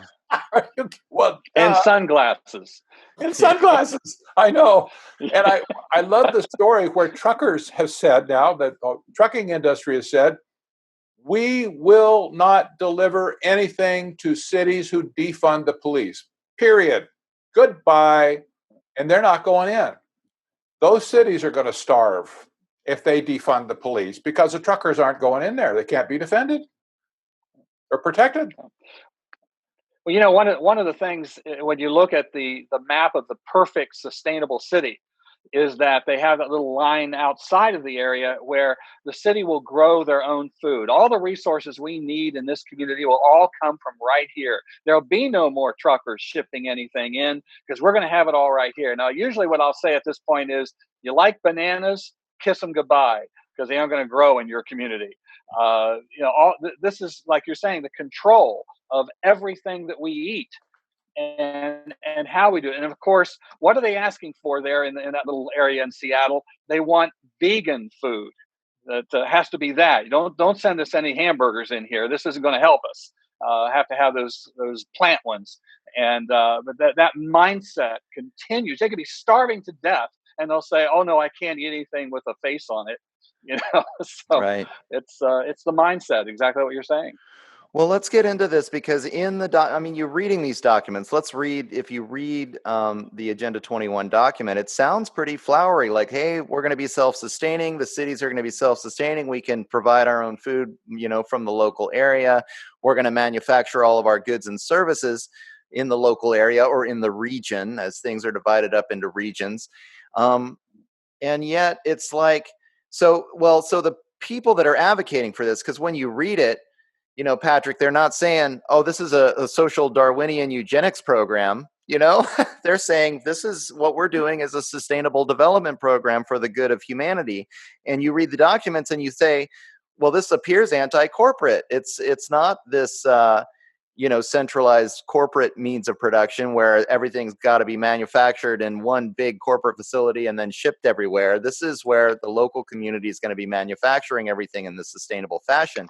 And sunglasses. And sunglasses. I know. And I love the story where truckers have said now, that the trucking industry has said, we will not deliver anything to cities who defund the police. Period. Goodbye. And they're not going in. Those cities are going to starve if they defund the police, because the truckers aren't going in there. They can't be defended or protected. Well, you know, one of the things when you look at the map of the perfect sustainable city is that they have that little line outside of the area where the city will grow their own food. All the resources we need in this community will all come from right here. There'll be no more truckers shipping anything in, because we're going to have it all right here. Now, usually what I'll say at this point is, you like bananas, kiss them goodbye, because they aren't going to grow in your community. You know, this is, like you're saying, the control of everything that we eat and how we do it. And of course, what are they asking for there in that little area in Seattle? They want vegan food. That has to be that. Don't send us any hamburgers in here. This isn't going to help us. have to have those plant ones. And but that mindset continues. They could be starving to death, and they'll say, "Oh no, I can't eat anything with a face on it." So Right. it's the mindset. Exactly what you're saying. Well, let's get into this because in the I mean, you're reading these documents. Let's read. If you read the Agenda 21 document, it sounds pretty flowery. Like, hey, we're going to be self-sustaining. The cities are going to be self-sustaining. We can provide our own food, from the local area. We're going to manufacture all of our goods and services in the local area or in the region, as things are divided up into regions. And yet, it's like, so the people that are advocating for this, because when you read it, Patrick, they're not saying, oh, this is a social Darwinian eugenics program. They're saying this is what we're doing is a sustainable development program for the good of humanity. And you read the documents and you say, well, this appears anti-corporate. It's not this, centralized corporate means of production where everything's got to be manufactured in one big corporate facility and then shipped everywhere. This is where the local community is going to be manufacturing everything in this sustainable fashion.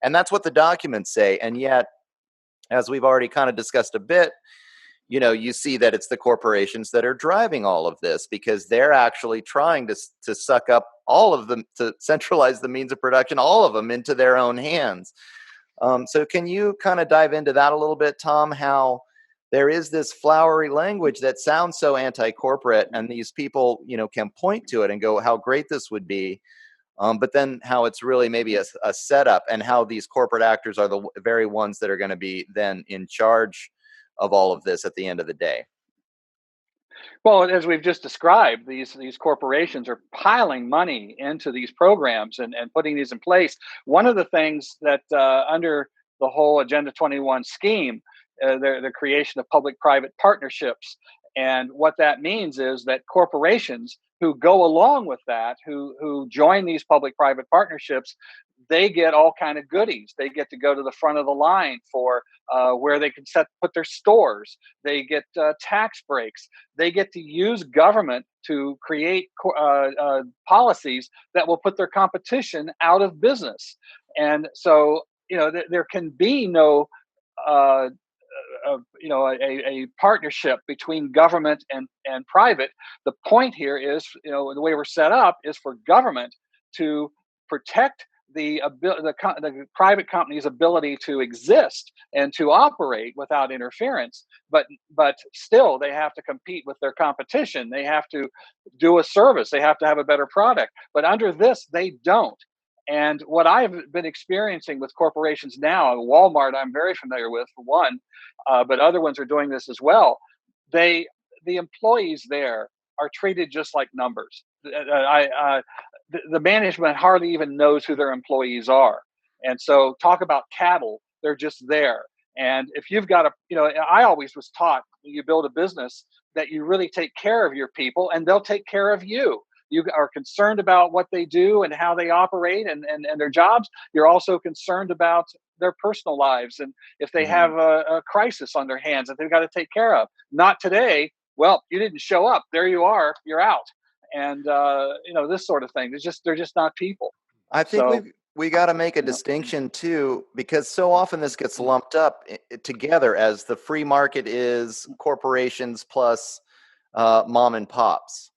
And that's what the documents say. And yet, as we've already kind of discussed a bit, you see that it's the corporations that are driving all of this because they're actually trying to suck up all of them, to centralize the means of production, all of them into their own hands. So can you kind of dive into that a little bit, Tom, how there is this flowery language that sounds so anti-corporate and these people, can point to it and go, how great this would be. But then how it's really maybe a setup and how these corporate actors are the very ones that are going to be then in charge of all of this at the end of the day. Well, as we've just described, these corporations are piling money into these programs and putting these in place. One of the things that under the whole Agenda 21 scheme, the creation of public-private partnerships. And what that means is that corporations who go along with that, who join these public-private partnerships, they get all kind of goodies. They get to go to the front of the line for where they can put their stores. They get tax breaks. They get to use government to create policies that will put their competition out of business. And so, there can be no a partnership between government and private. The point here is, the way we're set up is for government to protect the private company's ability to exist and to operate without interference, but still they have to compete with their competition. They have to do a service. They have to have a better product. But under this, they don't. And what I've been experiencing with corporations now, Walmart, I'm very familiar with, for one, but other ones are doing this as well. The employees there are treated just like numbers. The management hardly even knows who their employees are. And so talk about cattle, they're just there. And if you've got I always was taught when you build a business that you really take care of your people and they'll take care of you. You are concerned about what they do and how they operate and their jobs. You're also concerned about their personal lives and if they have a crisis on their hands that they've got to take care of. Not today. Well, you didn't show up. There you are. You're out. And this sort of thing. They're just not people. I think we got to make a distinction too, because so often this gets lumped up together as the free market is corporations plus mom and pops.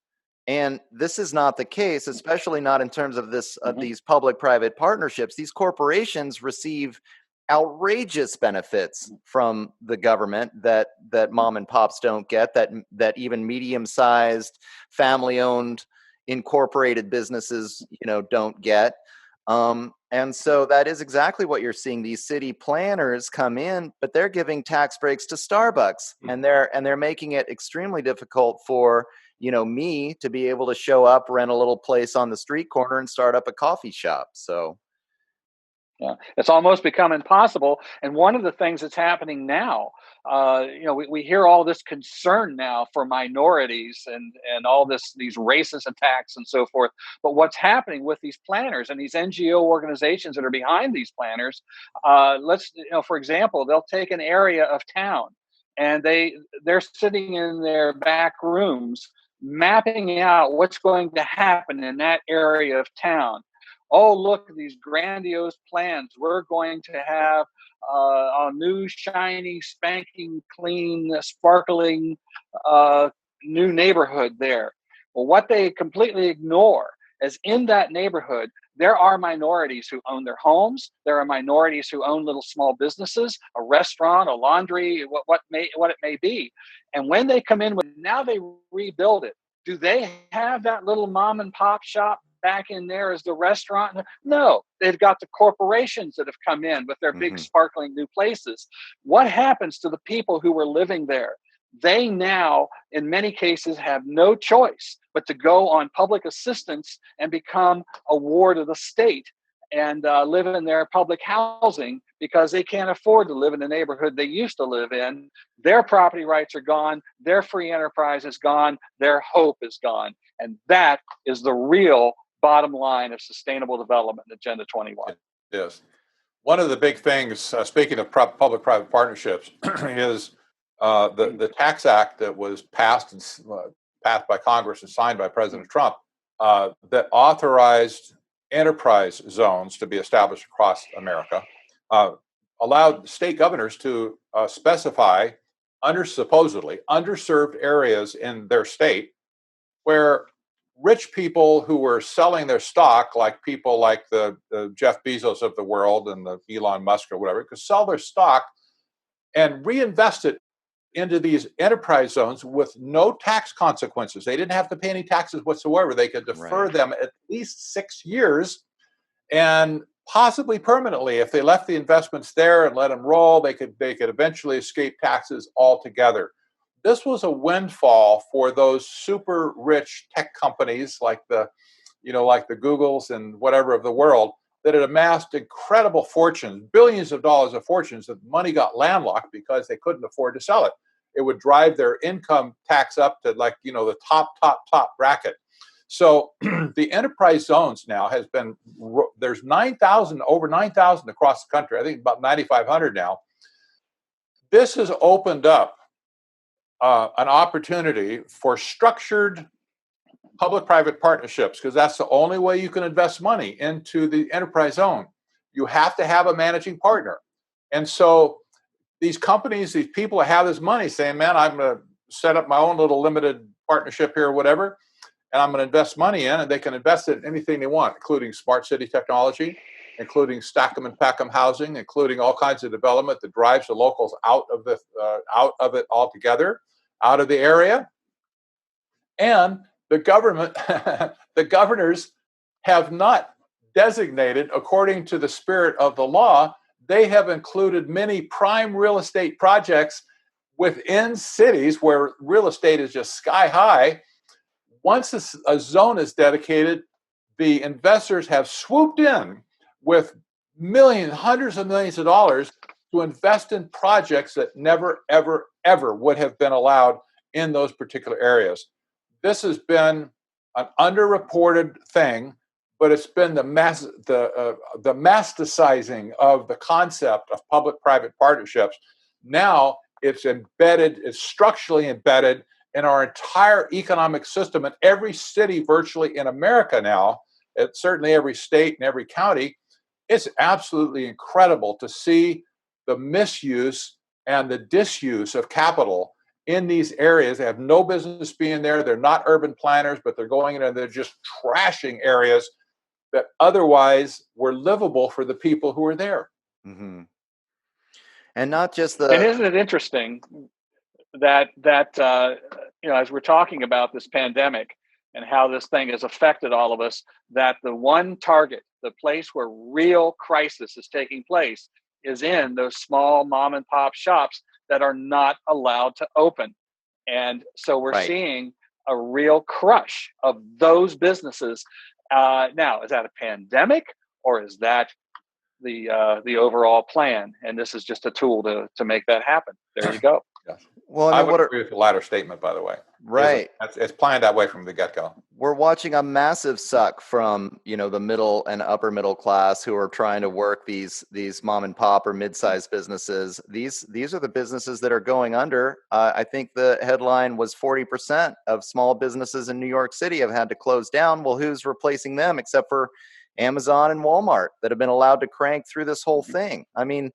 And this is not the case, especially not in terms of these public-private partnerships. These corporations receive outrageous benefits from the government that mom and pops don't get, that even medium-sized, family-owned, incorporated businesses, don't get. And so that is exactly what you're seeing. These city planners come in, but they're giving tax breaks to Starbucks, and they're making it extremely difficult for me to be able to show up, rent a little place on the street corner and start up a coffee shop. So yeah, it's almost become impossible. And one of the things that's happening now, we hear all this concern now for minorities and all these racist attacks and so forth. But what's happening with these planners and these NGO organizations that are behind these planners? For example, they'll take an area of town and they're sitting in their back rooms mapping out what's going to happen in that area of town. oh, look at these grandiose plans. We're going to have a new, shiny, spanking, clean, sparkling new neighborhood there. Well, what they completely ignore is in that neighborhood, there are minorities who own their homes. There are minorities who own little small businesses, a restaurant, a laundry, what it may be. And when they come in, now they rebuild it. Do they have that little mom and pop shop back in there as the restaurant? No, they've got the corporations that have come in with their big sparkling new places. What happens to the people who were living there? They now, in many cases, have no choice but to go on public assistance and become a ward of the state and live in their public housing because they can't afford to live in the neighborhood they used to live in. Their property rights are gone. Their free enterprise is gone. Their hope is gone. And that is the real bottom line of sustainable development in Agenda 21. Yes. One of the big things, speaking of public-private partnerships, is the Tax Act that was passed by Congress and signed by President Trump that authorized enterprise zones to be established across America, allowed state governors to specify supposedly underserved areas in their state where rich people who were selling their stock, like people like the Jeff Bezos of the world and the Elon Musk or whatever, could sell their stock and reinvest it into these enterprise zones with no tax consequences. They didn't have to pay any taxes whatsoever. They could defer them at least 6 years and possibly permanently. If they left the investments there and let them roll, they could eventually escape taxes altogether. This was a windfall for those super rich tech companies like the Googles and whatever of the world that had amassed incredible fortunes, billions of dollars of fortunes, that money got landlocked because they couldn't afford to sell it. It would drive their income tax up to the top bracket. So the enterprise zones now there's over 9,000 across the country. I think about 9,500 now. This has opened up an opportunity for structured public-private partnerships, because that's the only way you can invest money into the enterprise zone. You have to have a managing partner. And so these companies, these people have this money saying, man, I'm going to set up my own little limited partnership here or whatever, and I'm going to invest money in, and they can invest it in anything they want, including smart city technology, including stack 'em and pack 'em housing, including all kinds of development that drives the locals out of it altogether, out of the area. And the governors have not designated, according to the spirit of the law, they have included many prime real estate projects within cities where real estate is just sky high. Once a zone is dedicated, the investors have swooped in with hundreds of millions of dollars to invest in projects that never, ever, ever would have been allowed in those particular areas. This has been an underreported thing, but it's been the masticizing of the concept of public-private partnerships. Now it's structurally embedded in our entire economic system in every city virtually in America now, certainly every state and every county. It's absolutely incredible to see the misuse and the disuse of capital in these areas. They have no business being there. They're not urban planners, but they're going in and they're just trashing areas that otherwise were livable for the people who are there. Mm-hmm. And not just And isn't it interesting that as we're talking about this pandemic and how this thing has affected all of us, that the one target, the place where real crisis is taking place, is in those small mom and pop shops that are not allowed to open. And so we're seeing a real crush of those businesses. Now, is that a pandemic, or is that the overall plan? And this is just a tool to make that happen. There you go. Yes. Well, I would agree with the latter statement, by the way. Right. It's planned that way from the get-go. We're watching a massive suck from, the middle and upper middle class who are trying to work these mom and pop or mid-sized businesses. These are the businesses that are going under. I think the headline was 40% of small businesses in New York City have had to close down. Well, who's replacing them except for, Amazon and Walmart that have been allowed to crank through this whole thing. I mean,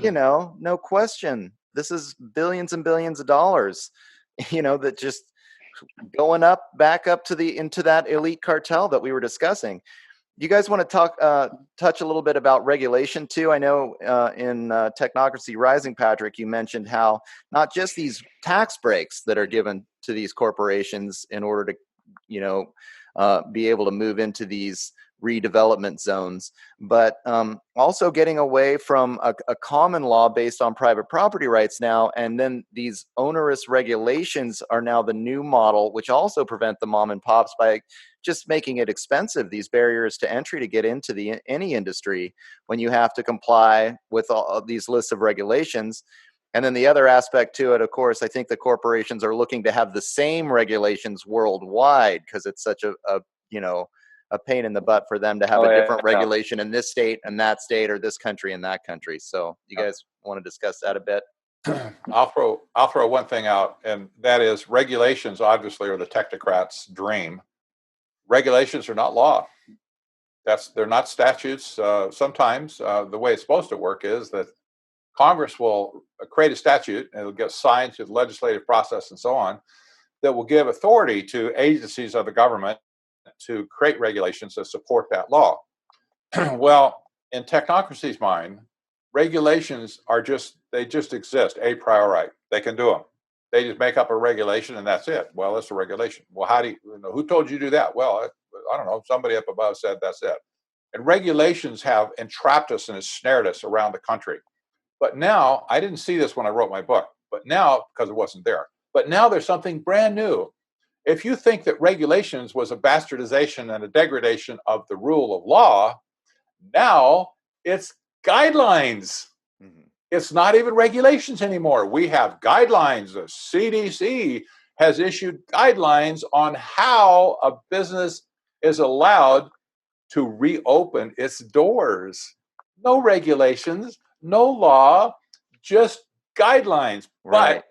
no question. This is billions and billions of dollars, that just going back up into that elite cartel that we were discussing. You guys want to touch a little bit about regulation too? I know in Technocracy Rising, Patrick, you mentioned how not just these tax breaks that are given to these corporations in order to, be able to move into these redevelopment zones, but also getting away from a common law based on private property rights now. And then these onerous regulations are now the new model, which also prevent the mom and pops by just making it expensive, these barriers to entry to get into any industry when you have to comply with all these lists of regulations. And then the other aspect to it, of course, I think the corporations are looking to have the same regulations worldwide because it's such a pain in the butt for them to have a different regulation in this state and that state, or this country and that country. So you guys want to discuss that a bit? I'll throw one thing out, and that is regulations obviously are the technocrats' dream. Regulations are not law. They're not statutes. Sometimes the way it's supposed to work is that Congress will create a statute and it'll get signed through the legislative process and so on that will give authority to agencies of the government to create regulations that support that law. Well, in technocracy's mind, regulations they just exist a priori. They can do them. They just make up a regulation and that's it. Well, it's a regulation. Well, who told you to do that? Well, I don't know. Somebody up above said that's it. And regulations have entrapped us and ensnared us around the country. But now, I didn't see this when I wrote my book, but now, because it wasn't there, but now there's something brand new. If you think that regulations was a bastardization and a degradation of the rule of law, now it's guidelines. Mm-hmm. It's not even regulations anymore. We have guidelines. The CDC has issued guidelines on how a business is allowed to reopen its doors. No regulations, no law, just guidelines. Right. But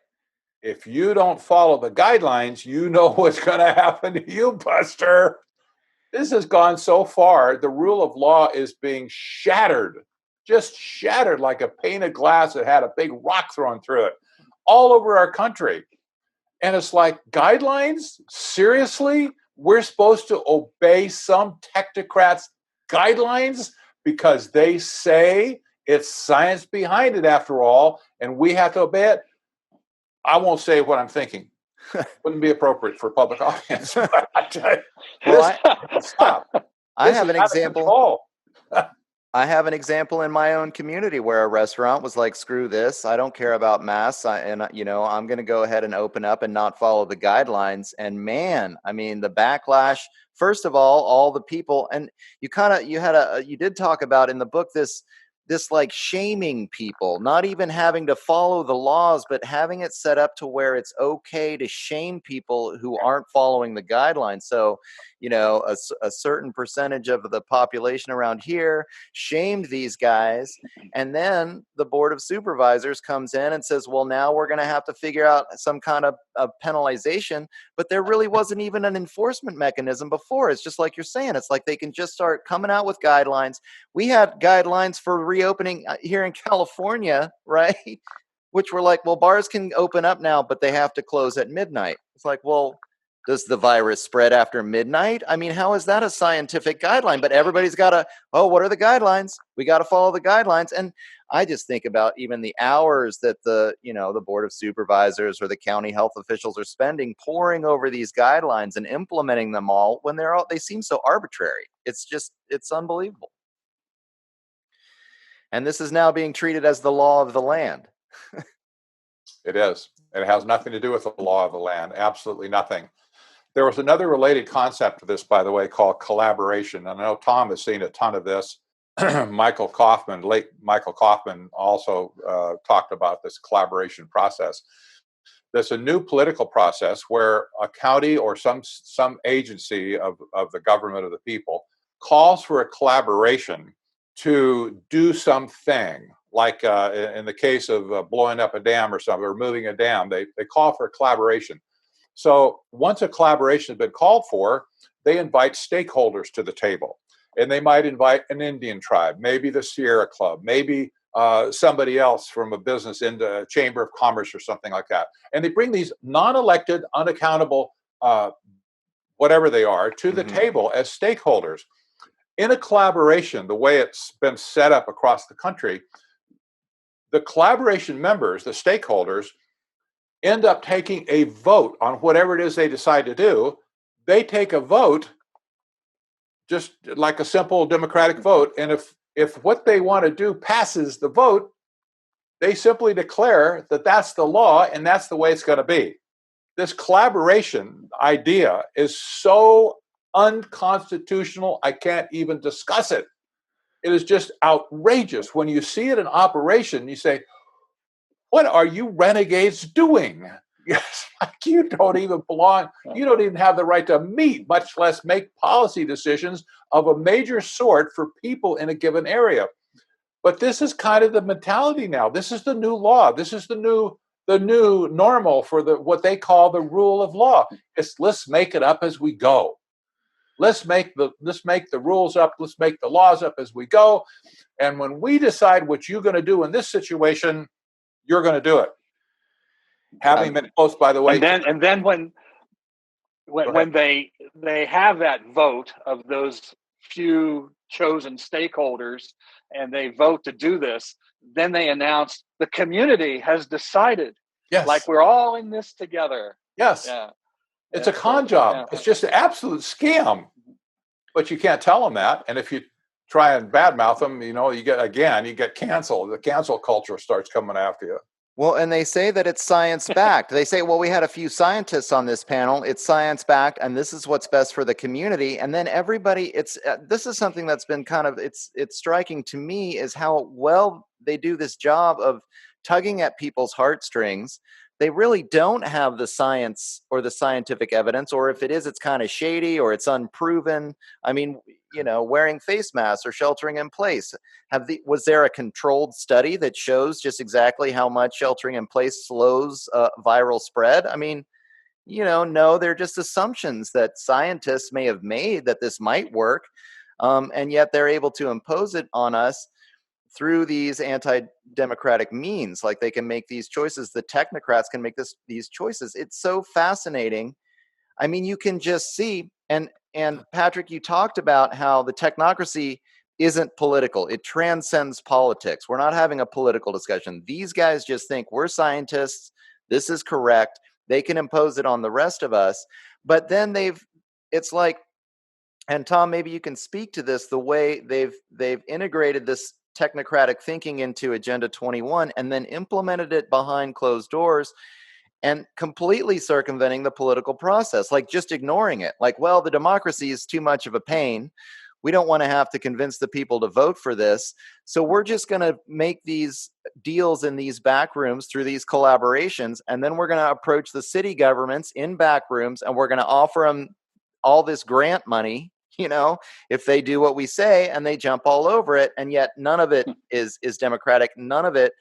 if you don't follow the guidelines, you know what's going to happen to you, Buster. This has gone so far. The rule of law is being shattered, just shattered like a pane of glass that had a big rock thrown through it all over our country. And it's like, guidelines? Seriously? We're supposed to obey some technocrats' guidelines because they say it's science behind it after all, and we have to obey it? I won't say what I'm thinking. Wouldn't be appropriate for public audience. But stop. I have an example. I have an example in my own community where a restaurant was like, screw this. I don't care about masks. I'm going to go ahead and open up and not follow the guidelines. And man, I mean, the backlash, first of all the people, and you did talk about in the book, this like shaming people, not even having to follow the laws, but having it set up to where it's okay to shame people who aren't following the guidelines. So, a certain percentage of the population around here shamed these guys. And then the Board of Supervisors comes in and says, well, now we're going to have to figure out some kind of penalization. But there really wasn't even an enforcement mechanism before. It's just like you're saying. It's like they can just start coming out with guidelines. We had guidelines for reopening here in California, right? Which were like, well, bars can open up now, but they have to close at midnight. It's like, well, does the virus spread after midnight? I mean, how is that a scientific guideline? But everybody's got what are the guidelines? We got to follow the guidelines. And I just think about even the hours that the Board of Supervisors or the county health officials are spending poring over these guidelines and implementing them all when they seem so arbitrary. It's unbelievable. And this is now being treated as the law of the land. It is. And it has nothing to do with the law of the land. Absolutely nothing. There was another related concept to this, by the way, called collaboration. And I know Tom has seen a ton of this. Late Michael Kaufman also talked about this collaboration process. There's a new political process where a county or some agency of the government of the people calls for a collaboration to do something. Like in the case of blowing up a dam or something, or moving a dam, they call for a collaboration. So once a collaboration has been called for, they invite stakeholders to the table. And they might invite an Indian tribe, maybe the Sierra Club, maybe somebody else from a business into a chamber of commerce or something like that. And they bring these non-elected, unaccountable, whatever they are, to the table as stakeholders. In a collaboration, the way it's been set up across the country, the collaboration members, the stakeholders, end up taking a vote on whatever it is they decide to do. They take a vote, just like a simple democratic vote. And if what they want to do passes the vote, they simply declare that that's the law and that's the way it's going to be. This collaboration idea is so unconstitutional, I can't even discuss it. It is just outrageous. When you see it in operation, you say, what are you renegades doing? Yes, you don't even belong. You don't even have the right to meet, much less make policy decisions of a major sort for people in a given area. But this is kind of the mentality now. This is the new law. This is the new normal for what they call the rule of law. It's let's make it up as we go. Let's make the rules up. Let's make the laws up as we go. And when we decide what you're going to do in this situation, you're going to do it. Having been close, by the way. And then when they have that vote of those few chosen stakeholders and they vote to do this, then they announce the community has decided. Yes. Like we're all in this together. Yes. Yeah. It's a con job. Yeah. It's just an absolute scam. But you can't tell them that. And if you try and badmouth them, you get canceled. The cancel culture starts coming after you. Well, and they say that it's science-backed. They say, well, we had a few scientists on this panel. It's science-backed, and this is what's best for the community. And then everybody, this is something that's been kind of, it's striking to me is how well they do this job of tugging at people's heartstrings. They really don't have the science or the scientific evidence, or if it is, it's kind of shady or it's unproven. I mean, wearing face masks or sheltering in place. Was there a controlled study that shows just exactly how much sheltering in place slows viral spread? I mean, no, they're just assumptions that scientists may have made that this might work, and yet they're able to impose it on us through these anti-democratic means. Like they can make these choices. The technocrats can make these choices. It's so fascinating. I mean, you can just see, and Patrick, you talked about how the technocracy isn't political. It transcends politics. We're not having a political discussion. These guys just think we're scientists. This is correct. They can impose it on the rest of us. But then it's like, and Tom, maybe you can speak to this, the way they've integrated this technocratic thinking into Agenda 21 and then implemented it behind closed doors and completely circumventing the political process, like just ignoring it. Like, well, the democracy is too much of a pain. We don't want to have to convince the people to vote for this. So we're just going to make these deals in these back rooms through these collaborations. And then we're going to approach the city governments in back rooms and we're going to offer them all this grant money, if they do what we say, and they jump all over it. And yet none of it is democratic. None of it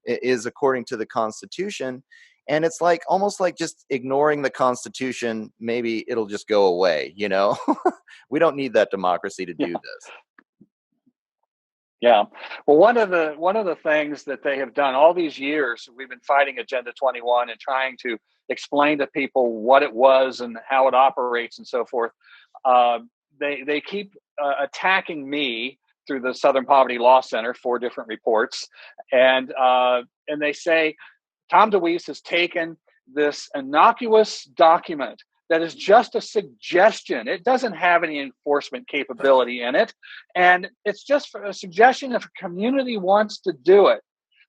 is according to the Constitution. And it's like almost like just ignoring the Constitution. Maybe it'll just go away. We don't need that democracy to do this. Yeah. Well, one of the things that they have done all these years, we've been fighting Agenda 21 and trying to explain to people what it was and how it operates and so forth. They keep attacking me through the Southern Poverty Law Center, 4 different reports, and they say Tom Deweese has taken this innocuous document that is just a suggestion. It doesn't have any enforcement capability in it, and it's just a suggestion if a community wants to do it.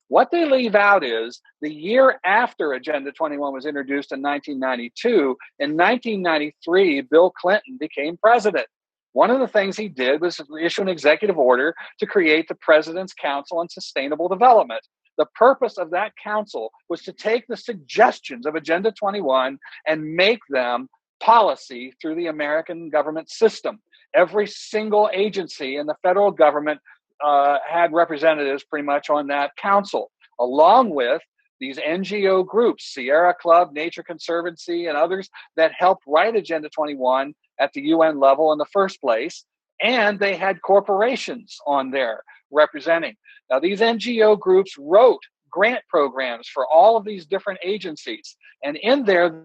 What they leave out is the year after Agenda 21 was introduced in 1992, in 1993, Bill Clinton became president. One of the things he did was issue an executive order to create the President's Council on Sustainable Development. The purpose of that council was to take the suggestions of Agenda 21 and make them policy through the American government system. Every single agency in the federal government had representatives pretty much on that council, along with these NGO groups, Sierra Club, Nature Conservancy, and others that helped write Agenda 21 at the UN level in the first place. And they had corporations on there representing. Now, these NGO groups wrote grant programs for all of these different agencies. And in there,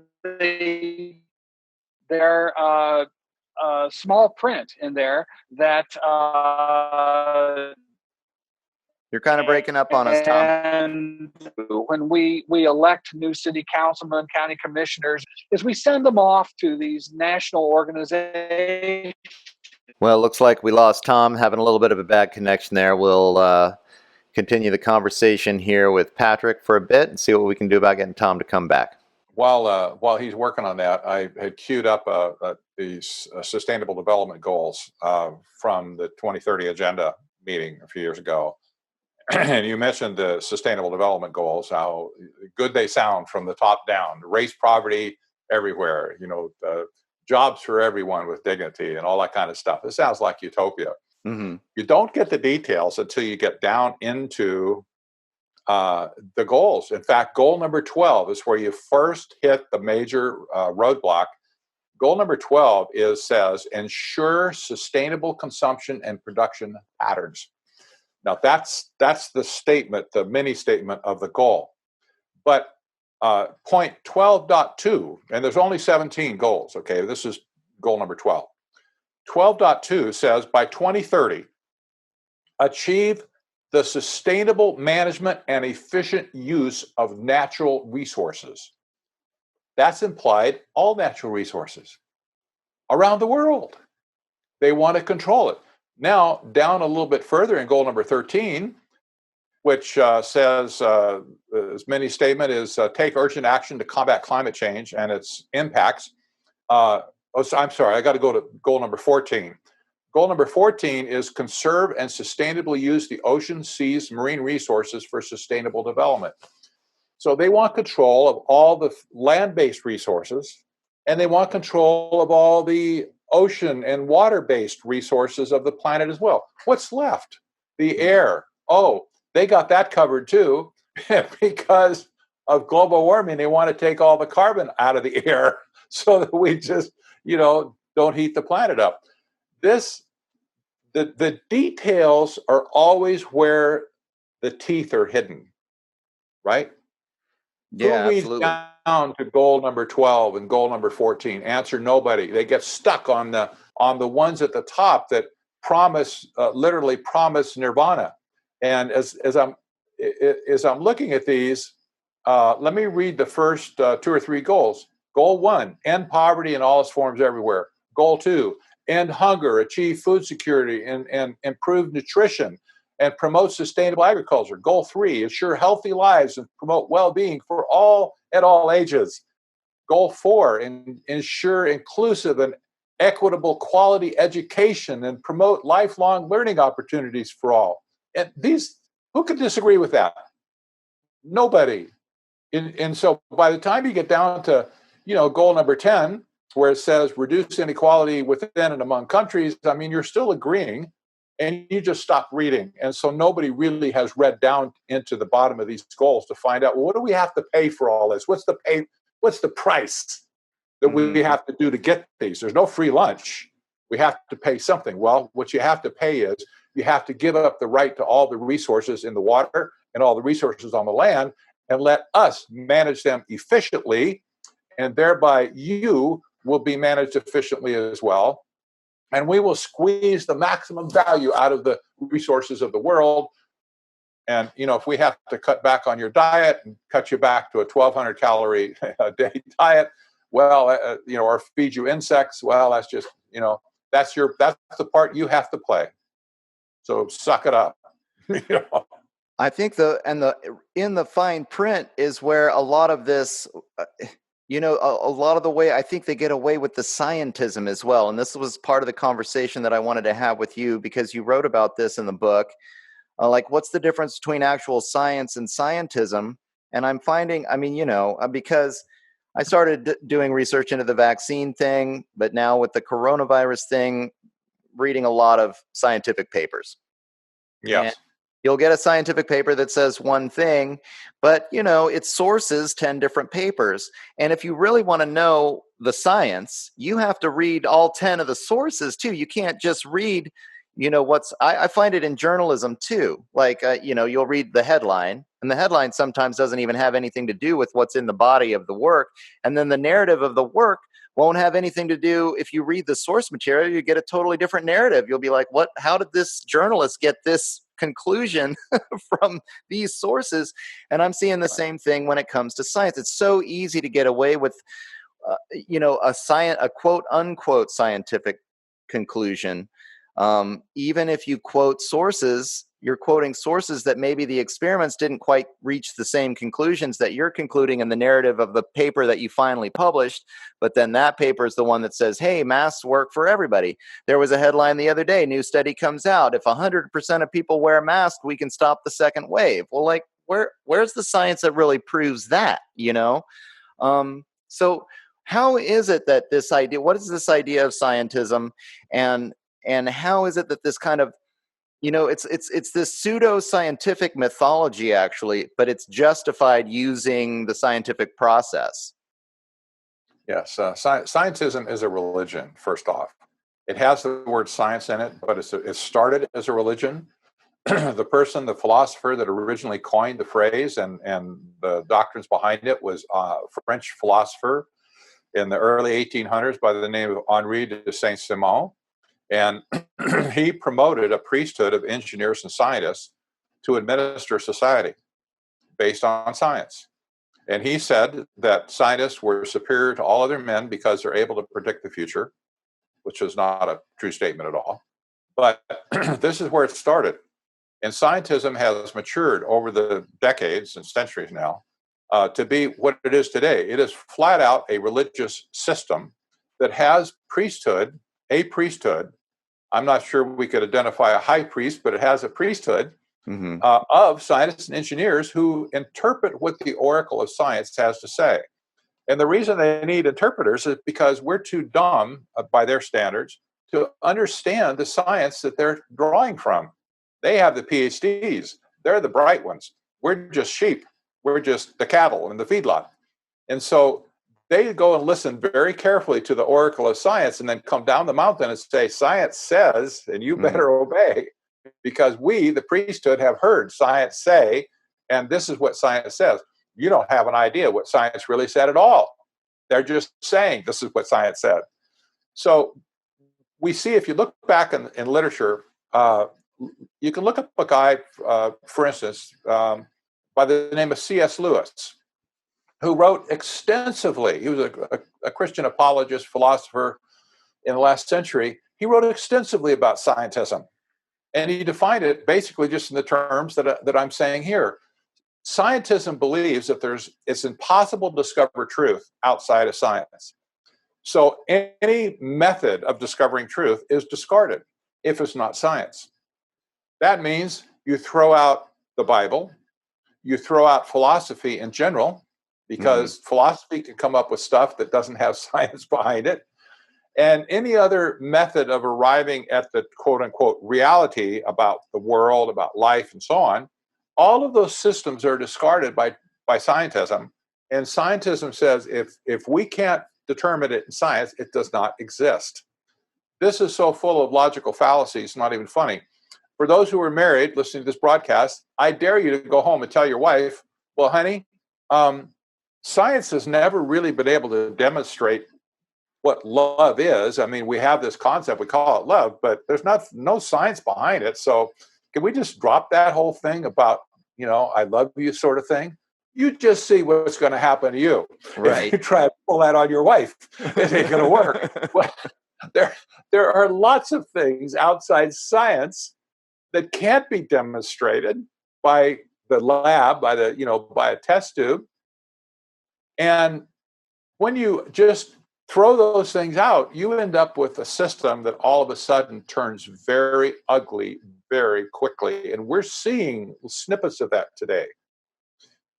their small print in there that You're kind of breaking up on us, Tom. and when we elect new city councilmen, county commissioners, is we send them off to these national organizations. Well, it looks like we lost Tom, having a little bit of a bad connection there. We'll continue the conversation here with Patrick for a bit and see what we can do about getting Tom to come back. While he's working on that, I had queued up these sustainable development goals from the 2030 agenda meeting a few years ago. And you mentioned the sustainable development goals, how good they sound from the top down. Race poverty everywhere, jobs for everyone with dignity and all that kind of stuff. It sounds like utopia. Mm-hmm. You don't get the details until you get down into the goals. In fact, goal number 12 is where you first hit the major roadblock. Goal number 12 says ensure sustainable consumption and production patterns. Now that's the statement, the mini statement of the goal. But point 12.2, and there's only 17 goals, okay? This is goal number 12. 12.2 says by 2030, achieve the sustainable management and efficient use of natural resources. That's implied all natural resources around the world. They want to control it. Now, down a little bit further in goal number 13, which says, as many statement is take urgent action to combat climate change and its impacts. I'm sorry, I got to go to goal number 14. Goal number 14 is conserve and sustainably use the ocean, seas, marine resources for sustainable development. So they want control of all the land-based resources, and they want control of all the ocean and water-based resources of the planet as well. What's left? The air. Oh, they got that covered too. Because of global warming, they want to take all the carbon out of the air so that we just, don't heat the planet up. The details are always where the teeth are hidden, right? Yeah, Who reads absolutely. down to goal number 12 and goal number 14? Answer: nobody. They get stuck on the ones at the top that literally promise nirvana. And as I'm looking at these, let me read the first 2 or 3 goals. Goal 1: end poverty in all its forms everywhere. Goal 2: end hunger, achieve food security, and improve nutrition, and promote sustainable agriculture. Goal 3: ensure healthy lives and promote well-being for all at all ages. Goal 4: ensure inclusive and equitable quality education and promote lifelong learning opportunities for all. And who could disagree with that? Nobody. And so by the time you get down to, goal number 10, where it says reduce inequality within and among countries, you're still agreeing, and you just stop reading. And so nobody really has read down into the bottom of these goals to find out, well, what do we have to pay for all this? What's the price that we have to do to get these? There's no free lunch. We have to pay something. Well, what you have to pay is you have to give up the right to all the resources in the water and all the resources on the land and let us manage them efficiently, and thereby you will be managed efficiently as well. And we will squeeze the maximum value out of the resources of the world. And, if we have to cut back on your diet and cut you back to a 1,200 calorie a day diet, well, or feed you insects, well, that's just, that's the part you have to play. So suck it up. I think in the fine print is where a lot of this, a lot of the way I think they get away with the scientism as well. And this was part of the conversation that I wanted to have with you, because you wrote about this in the book. What's the difference between actual science and scientism? And I'm finding, because I started doing research into the vaccine thing, but now with the coronavirus thing, reading a lot of scientific papers. Yes. And you'll get a scientific paper that says one thing, but, it sources 10 different papers. And if you really want to know the science, you have to read all 10 of the sources too. You can't just read, I find it in journalism too. Like, you'll read the headline, and the headline sometimes doesn't even have anything to do with what's in the body of the work. And then the narrative of the work won't have anything to do. If you read the source material, you get a totally different narrative. You'll be like, what, how did this journalist get this conclusion from these sources? And I'm seeing the same thing when it comes to science. It's so easy to get away with, a quote unquote scientific conclusion. Even if you quote sources, you're quoting sources that maybe the experiments didn't quite reach the same conclusions that you're concluding in the narrative of the paper that you finally published. But then that paper is the one that says, hey, masks work for everybody. There was a headline the other day, new study comes out. If 100% of people wear masks, we can stop the second wave. Well, like, where's the science that really proves that, So how is it that this idea, what is this idea of scientism, and how is it that this kind of, it's this pseudo-scientific mythology actually, but it's justified using the scientific process? Yes, scientism is a religion, first off. It has the word science in it, but it started as a religion. The philosopher that originally coined the phrase and the doctrines behind it was a French philosopher in the early 1800s by the name of Henri de Saint-Simon. And he promoted a priesthood of engineers and scientists to administer society based on science. And he said that scientists were superior to all other men because they're able to predict the future, which is not a true statement at all. But this is where it started. And scientism has matured over the decades and centuries now to be what it is today. It is flat out a religious system that has a priesthood. I'm not sure we could identify a high priest, but it has a priesthood of scientists and engineers who interpret what the oracle of science has to say. And the reason they need interpreters is because we're too dumb by their standards to understand the science that they're drawing from. They have the PhDs. They're the bright ones. We're just sheep. We're just the cattle in the feedlot. And so they go and listen very carefully to the oracle of science and then come down the mountain and say, science says, and you better obey, because we, the priesthood, have heard science say, and this is what science says. You don't have an idea what science really said at all. They're just saying this is what science said. So we see, if you look back in literature, you can look up a guy, for instance, by the name of C.S. Lewis, who wrote extensively. He was a Christian apologist, philosopher in the last century. He wrote extensively about scientism. And he defined it basically just in the terms that I'm saying here. Scientism believes that it's impossible to discover truth outside of science. So any method of discovering truth is discarded if it's not science. That means you throw out the Bible, you throw out philosophy in general, because philosophy can come up with stuff that doesn't have science behind it. And any other method of arriving at the quote unquote reality about the world, about life, and so on, all of those systems are discarded by scientism. And scientism says if we can't determine it in science, it does not exist. This is so full of logical fallacies, not even funny. For those who are married listening to this broadcast, I dare you to go home and tell your wife, well, honey, science has never really been able to demonstrate what love is. I mean, we have this concept, we call it love, but there's no science behind it. So can we just drop that whole thing about, I love you sort of thing? You just see what's going to happen to you. Right. If you try to pull that on your wife, it ain't going to work. Well, there are lots of things outside science that can't be demonstrated by the lab, by a test tube. And when you just throw those things out, you end up with a system that all of a sudden turns very ugly very quickly. And we're seeing snippets of that today,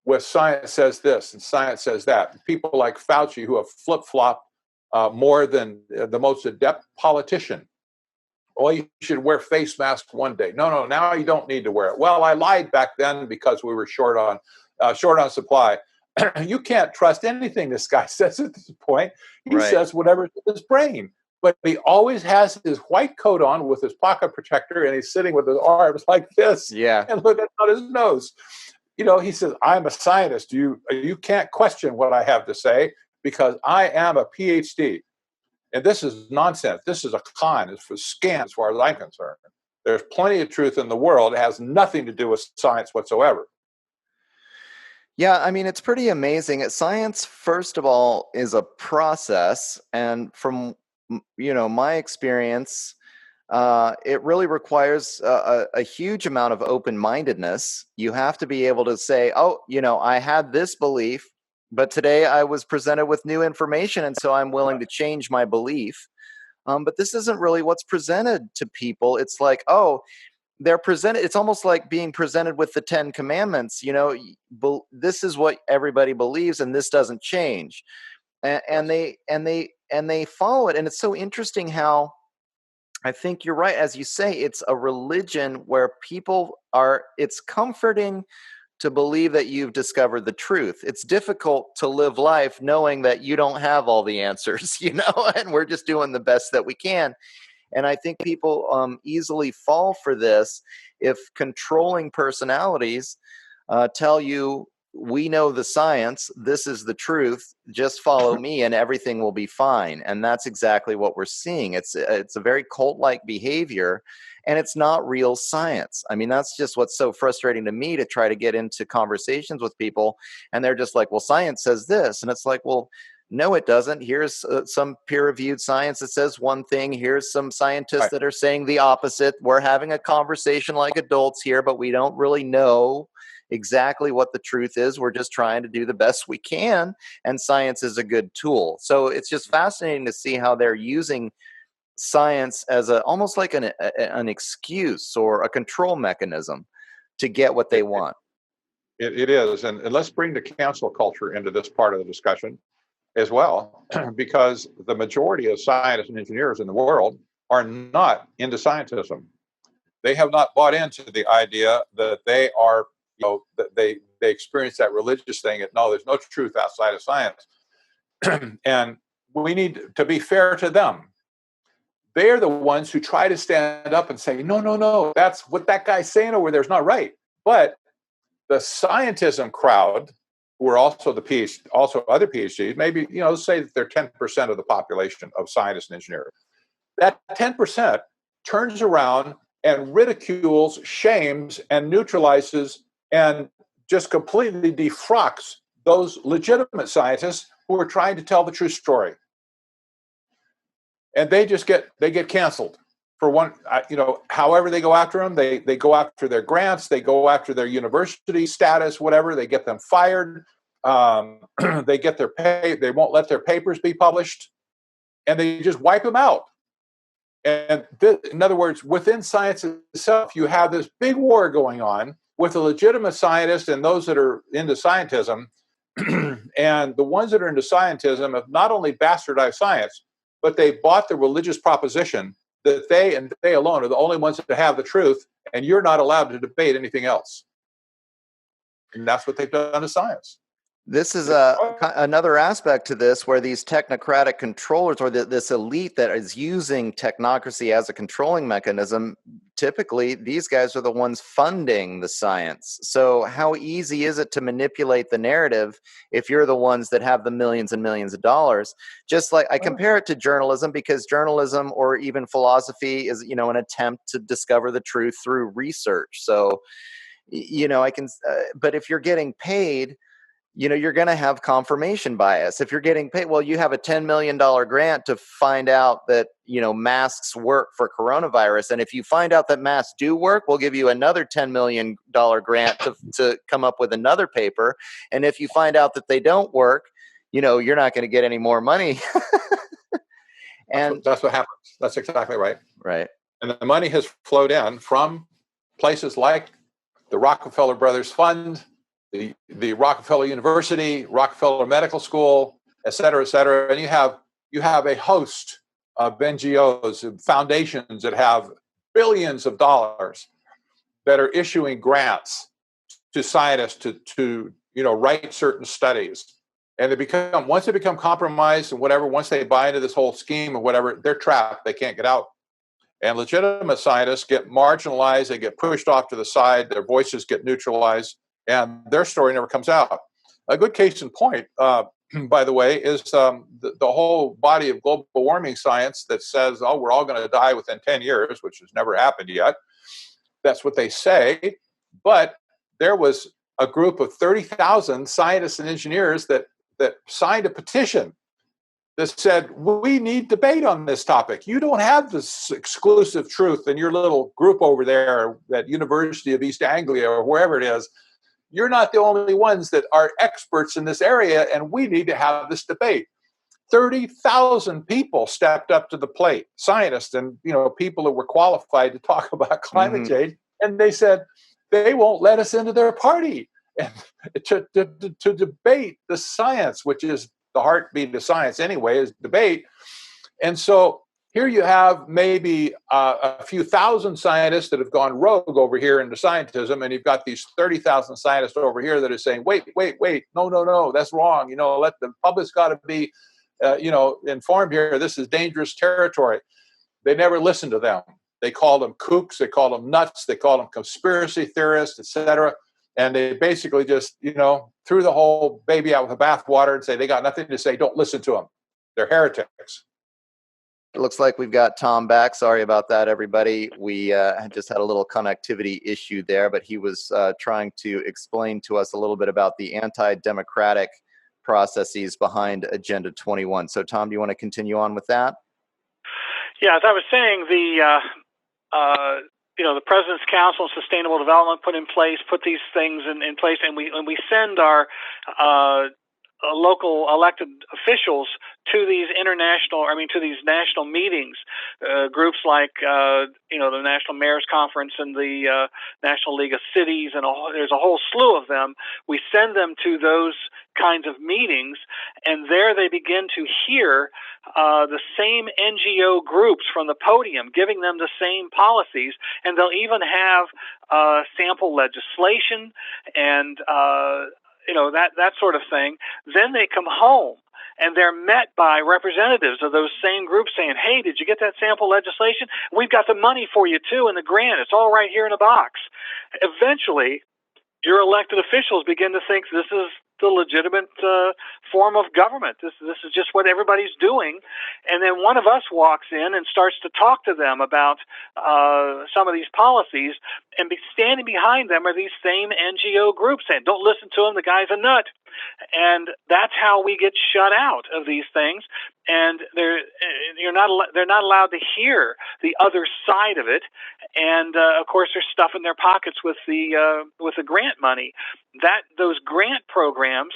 where science says this and science says that. People like Fauci, who have flip-flopped more than the most adept politician. Oh, you should wear face masks one day. No, now you don't need to wear it. Well, I lied back then because we were short on supply. you can't trust anything this guy says at this point. He Right. says whatever's in his brain. But he always has his white coat on with his pocket protector, and he's sitting with his arms like this Yeah. and looking on his nose. He says, I'm a scientist. You can't question what I have to say because I am a PhD. And this is nonsense. This is a con. It's for scam as far as I'm concerned. There's plenty of truth in the world. It has nothing to do with science whatsoever. Yeah, I mean, it's pretty amazing. Science, first of all, is a process. And from, my experience, it really requires a huge amount of open-mindedness. You have to be able to say, oh, I had this belief, but today I was presented with new information, and so I'm willing to change my belief. But this isn't really what's presented to people. It's like, oh, they're presented. It's almost like being presented with the 10 Commandments. This is what everybody believes, and this doesn't change. And they follow it. And it's so interesting how, I think you're right. As you say, it's a religion where it's comforting to believe that you've discovered the truth. It's difficult to live life knowing that you don't have all the answers, and we're just doing the best that we can. And I think people easily fall for this if controlling personalities tell you, we know the science, this is the truth, just follow me and everything will be fine. And that's exactly what we're seeing. It's a very cult-like behavior, and it's not real science. I mean, that's just what's so frustrating to me, to try to get into conversations with people, and they're just like, well, science says this. And it's like, well, no, it doesn't. Here's some peer-reviewed science that says one thing. Here's some scientists that are saying the opposite. We're having a conversation like adults here, but we don't really know exactly what the truth is. We're just trying to do the best we can, and science is a good tool. So it's just fascinating to see how they're using science as almost like an excuse or a control mechanism to get what they want. It is. And let's bring the cancel culture into this part of the discussion as well, because the majority of scientists and engineers in the world are not into scientism. They have not bought into the idea that they are, that they experience that religious thing. No, there's no truth outside of science. And we need to be fair to them. They're the ones who try to stand up and say, no, that's what that guy's saying over there is not right. But the scientism crowd, who are also also other PhDs, maybe, let's say that they're 10% of the population of scientists and engineers. That 10% turns around and ridicules, shames, and neutralizes, and just completely defrocks those legitimate scientists who are trying to tell the true story. And they get canceled for one, however they go after them. They go after their grants, they go after their university status, whatever. They get them fired. They get their pay. They won't let their papers be published, and they just wipe them out. And in other words, within science itself, you have this big war going on with the legitimate scientists and those that are into scientism. And the ones that are into scientism have not only bastardized science, but they bought the religious proposition that they and they alone are the only ones that have the truth, and you're not allowed to debate anything else. And that's what they've done to science. This is another aspect to this, where these technocratic controllers, or this elite that is using technocracy as a controlling mechanism, typically these guys are the ones funding the science. So how easy is it to manipulate the narrative if you're the ones that have the millions and millions of dollars? Just like I compare it to journalism, because journalism or even philosophy is, an attempt to discover the truth through research. So, I can, but if you're getting paid, you're going to have confirmation bias. If you're getting paid, well, you have a $10 million grant to find out that, masks work for coronavirus. And if you find out that masks do work, we'll give you another $10 million grant to come up with another paper. And if you find out that they don't work, you're not going to get any more money. And that's what happens. That's exactly right. Right. And the money has flowed in from places like the Rockefeller Brothers Fund, the Rockefeller University, Rockefeller Medical School, et cetera, and you have a host of NGOs and foundations that have billions of dollars that are issuing grants to scientists to write certain studies. And once they become compromised and whatever, once they buy into this whole scheme or whatever, they're trapped. They can't get out. And legitimate scientists get marginalized. They get pushed off to the side. Their voices get neutralized, and their story never comes out. A good case in point, by the way, is the whole body of global warming science that says, oh, we're all going to die within 10 years, which has never happened yet. That's what they say. But there was a group of 30,000 scientists and engineers that signed a petition that said, we need debate on this topic. You don't have this exclusive truth in your little group over there at University of East Anglia or wherever it is. You're not the only ones that are experts in this area, and we need to have this debate. 30,000 people stepped up to the plate, scientists and people that were qualified to talk about climate change, and they said they won't let us into their party and to debate the science, which is the heartbeat of science anyway, is debate. And so here you have maybe a few thousand scientists that have gone rogue over here into scientism, and you've got these 30,000 scientists over here that are saying, wait, no, that's wrong. Let the public's got to be, informed here. This is dangerous territory. They never listen to them. They call them kooks. They call them nuts. They call them conspiracy theorists, etc. And they basically just, threw the whole baby out with the bathwater and say they got nothing to say. Don't listen to them. They're heretics. It looks like we've got Tom back. Sorry about that, everybody. We just had a little connectivity issue there, but he was trying to explain to us a little bit about the anti-democratic processes behind Agenda 21. So, Tom, do you want to continue on with that? Yeah, as I was saying, the President's Council on Sustainable Development put these things in place, and we send our local elected officials to these to these national meetings, groups like the National Mayors Conference and the National League of Cities, and there's a whole slew of them. We send them to those kinds of meetings, and there they begin to hear the same NGO groups from the podium, giving them the same policies, and they'll even have sample legislation and that sort of thing. Then they come home and they're met by representatives of those same groups saying, hey, did you get that sample legislation? We've got the money for you too, and the grant. It's all right here in a box. Eventually, your elected officials begin to think this is the legitimate form of government. This is just what everybody's doing. And then one of us walks in and starts to talk to them about some of these policies, and standing behind them are these same NGO groups saying, don't listen to him, the guy's a nut. And that's how we get shut out of these things. And they're not allowed to hear the other side of it. And of course, they're stuffing their pockets with the grant money. Those grant programs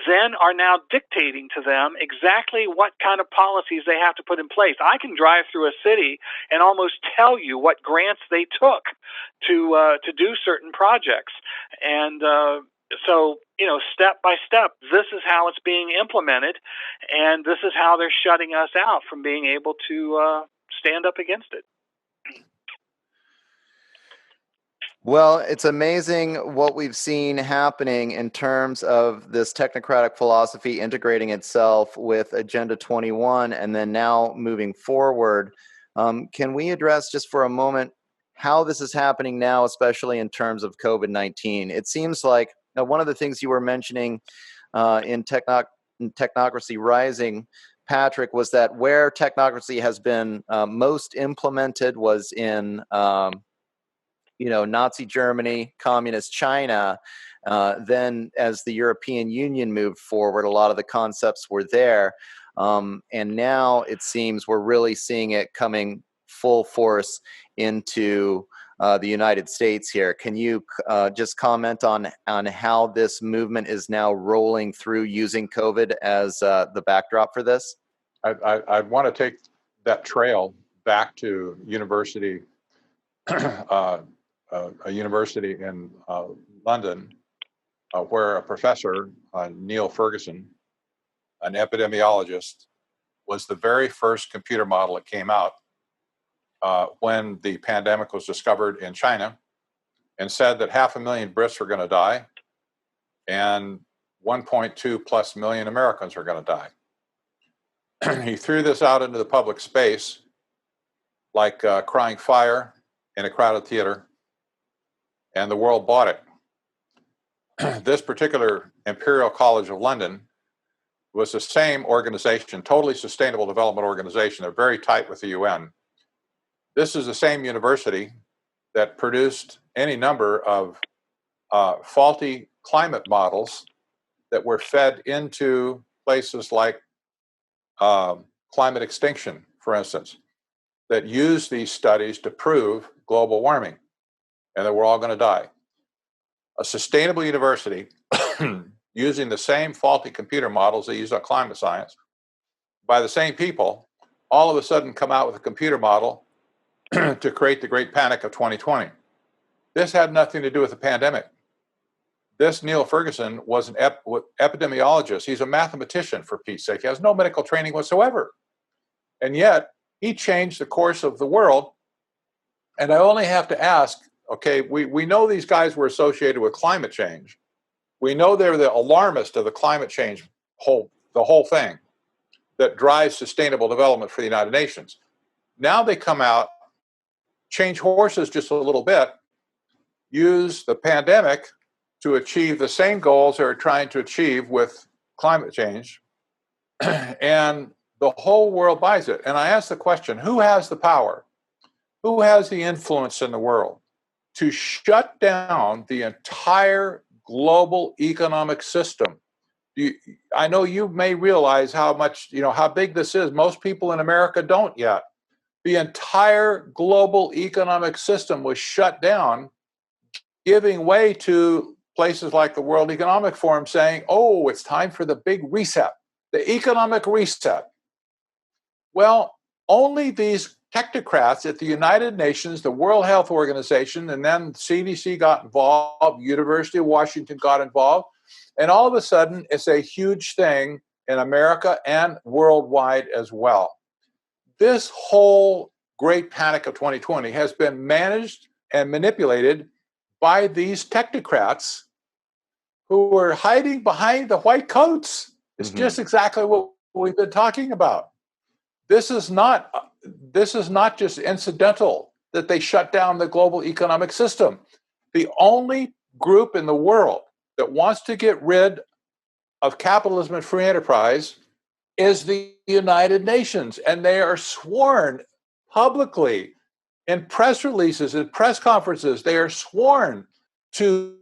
then are now dictating to them exactly what kind of policies they have to put in place. I can drive through a city and almost tell you what grants they took to do certain projects. And so, step by step, this is how it's being implemented, and this is how they're shutting us out from being able to stand up against it. Well, it's amazing what we've seen happening in terms of this technocratic philosophy integrating itself with Agenda 21 and then now moving forward. Can we address just for a moment how this is happening now, especially in terms of COVID-19? It seems like one of the things you were mentioning in Technocracy Rising, Patrick, was that where technocracy has been most implemented was in Nazi Germany, communist China. Then as the European Union moved forward, a lot of the concepts were there. And now it seems we're really seeing it coming full force into the United States here. Can you just comment on how this movement is now rolling through using COVID as the backdrop for this? I'd want to take that trail back to university, a university in London, where a professor, Neil Ferguson, an epidemiologist, was the very first computer model that came out when the pandemic was discovered in China, and said that 500,000 Brits were going to die, and 1.2 plus million Americans are going to die. He threw this out into the public space like crying fire in a crowded theater, and the world bought it. This particular Imperial College of London was the same organization, totally sustainable development organization. They're very tight with the UN. This is the same university that produced any number of faulty climate models that were fed into places like climate extinction, for instance, that used these studies to prove global warming and that we're all going to die. A sustainable university using the same faulty computer models they use on climate science by the same people, all of a sudden come out with a computer model to create the Great Panic of 2020. This had nothing to do with the pandemic. This Neil Ferguson was an epidemiologist. He's a mathematician, for Pete's sake. He has no medical training whatsoever. And yet, he changed the course of the world. And I only have to ask, okay, we know these guys were associated with climate change. We know they're the alarmist of the climate change the whole thing that drives sustainable development for the United Nations. Now they come out, change horses just a little bit, use the pandemic to achieve the same goals they're trying to achieve with climate change, and the whole world buys it. And I ask the question, who has the power? Who has the influence in the world to shut down the entire global economic system? I know you may realize how much, how big this is. Most people in America don't yet. The entire global economic system was shut down, giving way to places like the World Economic Forum saying, oh, it's time for the big reset, the economic reset. Well, only these technocrats at the United Nations, the World Health Organization, and then CDC got involved, University of Washington got involved, and all of a sudden it's a huge thing in America and worldwide as well. This whole Great Panic of 2020 has been managed and manipulated by these technocrats who are hiding behind the white coats. It's just exactly what we've been talking about. This is not just incidental that they shut down the global economic system. The only group in the world that wants to get rid of capitalism and free enterprise is the United Nations, and they are sworn publicly in press releases and press conferences. They are sworn to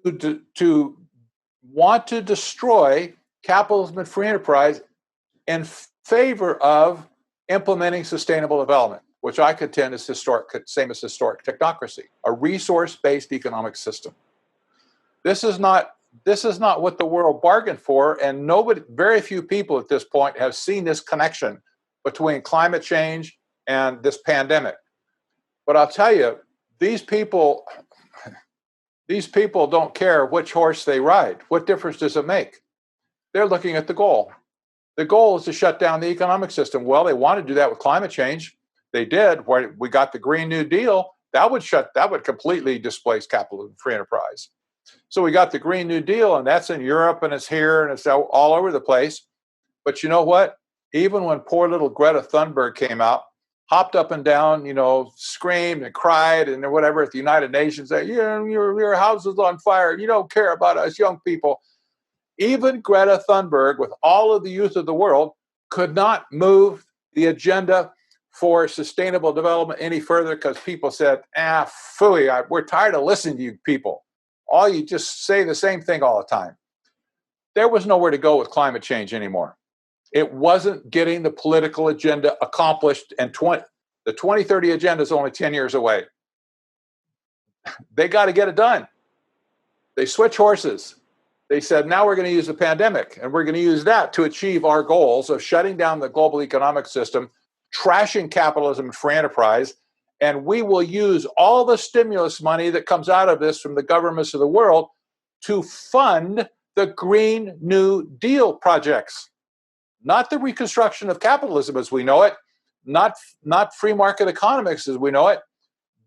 want to destroy capitalism and free enterprise in favor of implementing sustainable development, which I contend is same as historic technocracy, a resource-based economic system. This is not what the world bargained for, and very few people at this point have seen this connection between climate change and this pandemic. But I'll tell you, these people don't care which horse they ride. What difference does it make? They're looking at the goal. The goal is to shut down the economic system. Well, they want to do that with climate change. They did. We got the Green New Deal. That would completely displace capitalism and free enterprise. So we got the Green New Deal, and that's in Europe, and it's here, and it's all over the place. But you know what? Even when poor little Greta Thunberg came out, hopped up and down, screamed and cried and whatever at the United Nations, that your house is on fire. You don't care about us young people. Even Greta Thunberg, with all of the youth of the world, could not move the agenda for sustainable development any further because people said, phooey, we're tired of listening to you people. All you just say the same thing all the time. There was nowhere to go with climate change anymore. It wasn't getting the political agenda accomplished, and the 2030 agenda is only 10 years away. They got to get it done. They switch horses. They said, now we're going to use the pandemic, and we're going to use that to achieve our goals of shutting down the global economic system, trashing capitalism and free enterprise, and we will use all the stimulus money that comes out of this from the governments of the world to fund the Green New Deal projects. Not the reconstruction of capitalism as we know it, not free market economics as we know it.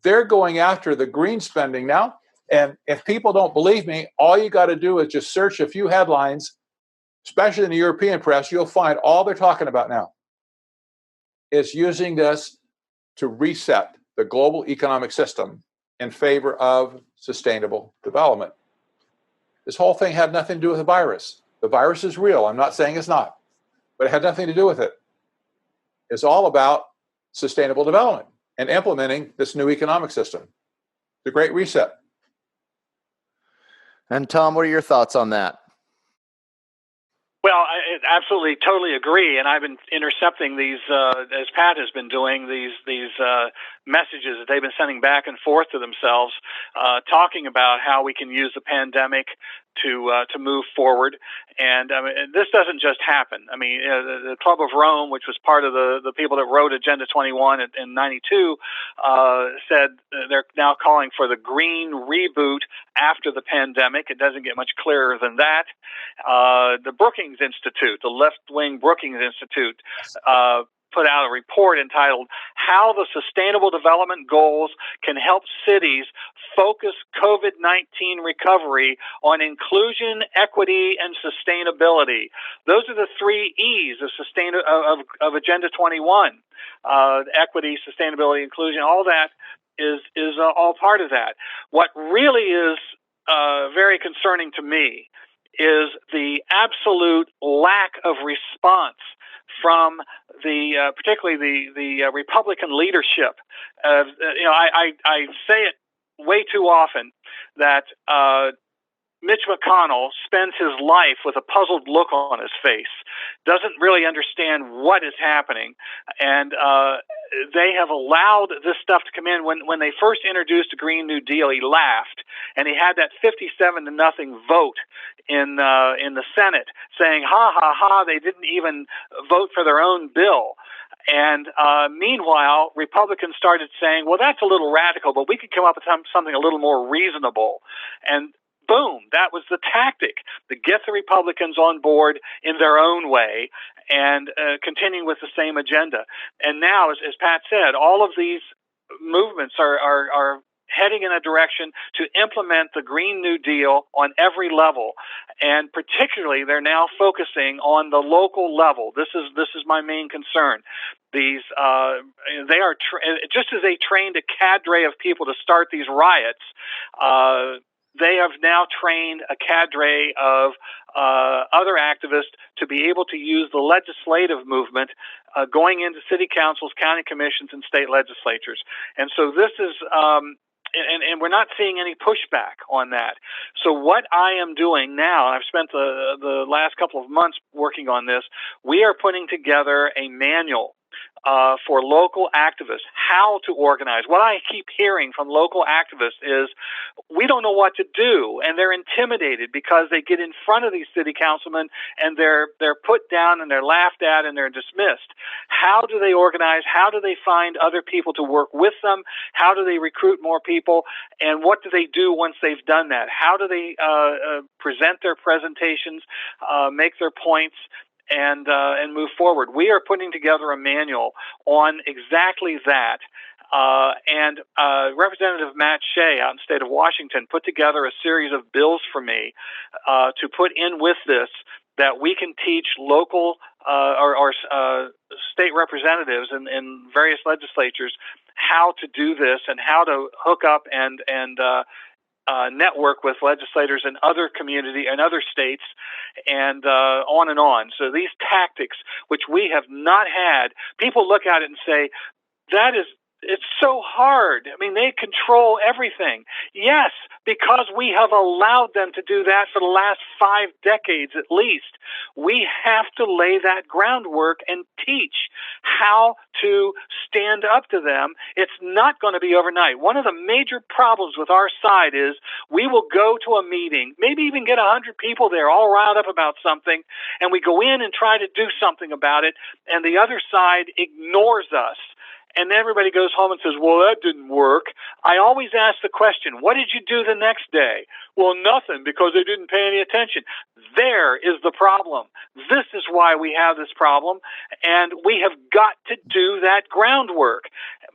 They're going after the green spending now. And if people don't believe me, all you got to do is just search a few headlines, especially in the European press. You'll find all they're talking about now is using this to reset the global economic system in favor of sustainable development. This whole thing had nothing to do with the virus. The virus is real. I'm not saying it's not, but it had nothing to do with it. It's all about sustainable development and implementing this new economic system. The Great Reset. And Tom, what are your thoughts on that? Well, I absolutely, totally agree, and I've been intercepting these, as Pat has been doing, these messages that they've been sending back and forth to themselves, talking about how we can use the pandemic to move forward. And I mean, this doesn't just happen. I mean, the Club of Rome, which was part of the people that wrote Agenda 21 in '92, said they're now calling for the green reboot after the pandemic. It doesn't get much clearer than that. The Brookings Institute, the left-wing Brookings Institute, put out a report entitled How the Sustainable Development Goals Can Help Cities Focus COVID-19 Recovery on Inclusion, Equity, and Sustainability. Those are the 3 E's of Agenda 21. Equity, sustainability, inclusion, all that is all part of that. What really is very concerning to me is the absolute lack of response from the particularly the Republican leadership. I say it way too often that Mitch McConnell spends his life with a puzzled look on his face, doesn't really understand what is happening, and they have allowed this stuff to come in. When they first introduced the Green New Deal, he laughed, and he had that 57-0 vote in the Senate, saying, "Ha ha ha! They didn't even vote for their own bill." And meanwhile, Republicans started saying, "Well, that's a little radical, but we could come up with something a little more reasonable." And boom, that was the tactic to get the Republicans on board in their own way and continuing with the same agenda. And now, as Pat said, all of these movements are heading in a direction to implement the Green New Deal on every level. And particularly, they're now focusing on the local level. This is my main concern. These they are just as they trained a cadre of people to start these riots. They have now trained a cadre of other activists to be able to use the legislative movement going into city councils, county commissions, and state legislatures. And so this is, and we're not seeing any pushback on that. So what I am doing now, and I've spent the last couple of months working on this, we are putting together a manual for local activists, how to organize. What I keep hearing from local activists is, we don't know what to do, and they're intimidated because they get in front of these city councilmen and they're put down and they're laughed at and they're dismissed. How do they organize? How do they find other people to work with them? How do they recruit more people? And what do they do once they've done that? How do they present their presentations, make their points, and move forward? We are putting together a manual on exactly that. And Representative Matt Shea out in the state of Washington put together a series of bills for me to put in with this, that we can teach local or state representatives in various legislatures how to do this and how to hook up and network with legislators in other community and other states, and on and on. So these tactics, which we have not had, people look at it and say, it's so hard. I mean, they control everything. Yes, because we have allowed them to do that for the last 5 decades at least. We have to lay that groundwork and teach how to stand up to them. It's not going to be overnight. One of the major problems with our side is we will go to a meeting, maybe even get 100 people there all riled up about something, and we go in and try to do something about it, and the other side ignores us. And then everybody goes home and says, well, that didn't work. I always ask the question, what did you do the next day? Well, nothing, because they didn't pay any attention. There is the problem. This is why we have this problem, and we have got to do that groundwork.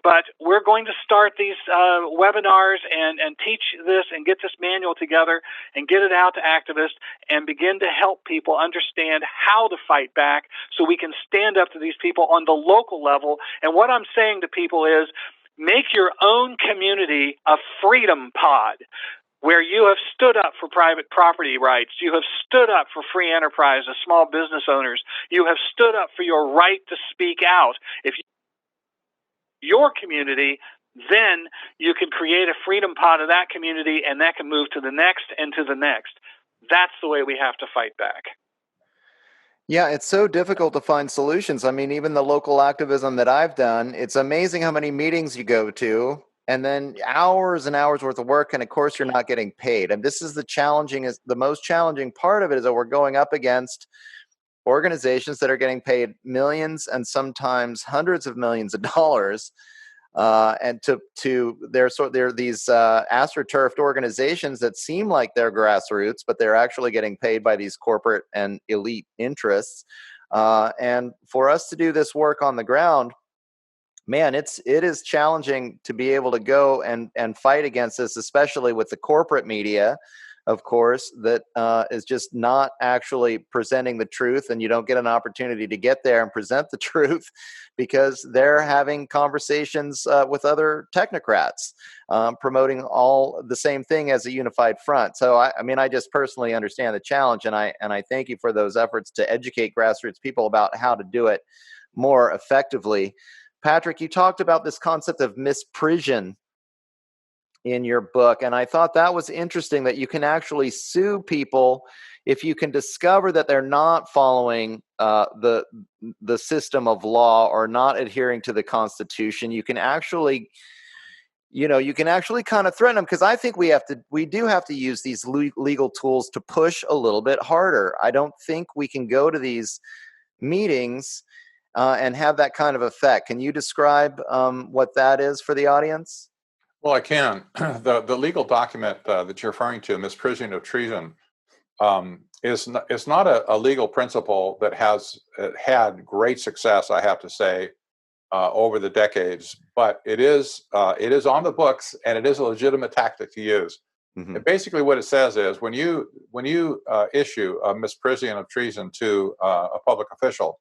But we're going to start these webinars and teach this and get this manual together and get it out to activists and begin to help people understand how to fight back so we can stand up to these people on the local level. And what I'm saying to people is, make your own community a freedom pod where you have stood up for private property rights, you have stood up for free enterprise and small business owners, you have stood up for your right to speak out. If your community, then you can create a freedom pod of that community, and that can move to the next and to the next. That's the way we have to fight back. Yeah, it's so difficult to find solutions. I mean, even the local activism that I've done, it's amazing how many meetings you go to, and then hours and hours worth of work, and of course you're not getting paid. And this is the most challenging part of it, is that we're going up against organizations that are getting paid millions and sometimes hundreds of millions of dollars. And they're these astroturfed organizations that seem like they're grassroots, but they're actually getting paid by these corporate and elite interests. And for us to do this work on the ground, man, it is challenging to be able to go and fight against this, especially with the corporate media, of course, that is just not actually presenting the truth, and you don't get an opportunity to get there and present the truth because they're having conversations with other technocrats, promoting all the same thing as a unified front. So, I mean, I just personally understand the challenge, and I thank you for those efforts to educate grassroots people about how to do it more effectively. Patrick, you talked about this concept of misprision in your book, and I thought that was interesting, that you can actually sue people if you can discover that they're not following the system of law or not adhering to the Constitution. You can actually kind of threaten them, because I think we do have to use these legal tools to push a little bit harder. I don't think we can go to these meetings and have that kind of effect. Can you describe what that is for the audience? Well, I can. The legal document that you're referring to, misprision of treason, is not a legal principle that has had great success, I have to say, over the decades. But it is on the books, and it is a legitimate tactic to use. Mm-hmm. And basically, what it says is, when you issue a misprision of treason to a public official,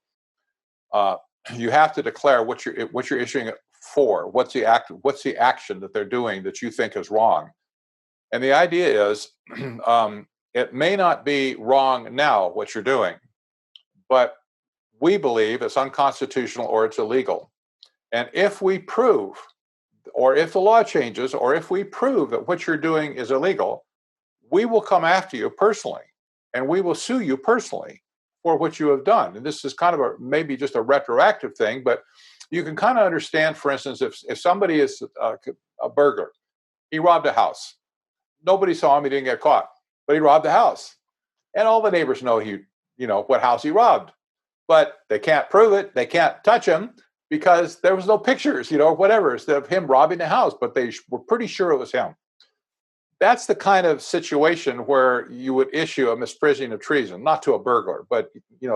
you have to declare what you're issuing it for. What's the action that they're doing that you think is wrong? And the idea is, it may not be wrong now what you're doing, but we believe it's unconstitutional or it's illegal. And if we prove, or if the law changes, or if we prove that what you're doing is illegal, we will come after you personally, and we will sue you personally for what you have done. And this is kind of maybe just a retroactive thing, but you can kind of understand, for instance, if somebody is a burglar, he robbed a house. Nobody saw him, he didn't get caught, but he robbed the house. And all the neighbors know what house he robbed. But they can't prove it, they can't touch him, because there was no pictures, whatever, of him robbing the house, but they were pretty sure it was him. That's the kind of situation where you would issue a misprision of treason, not to a burglar, but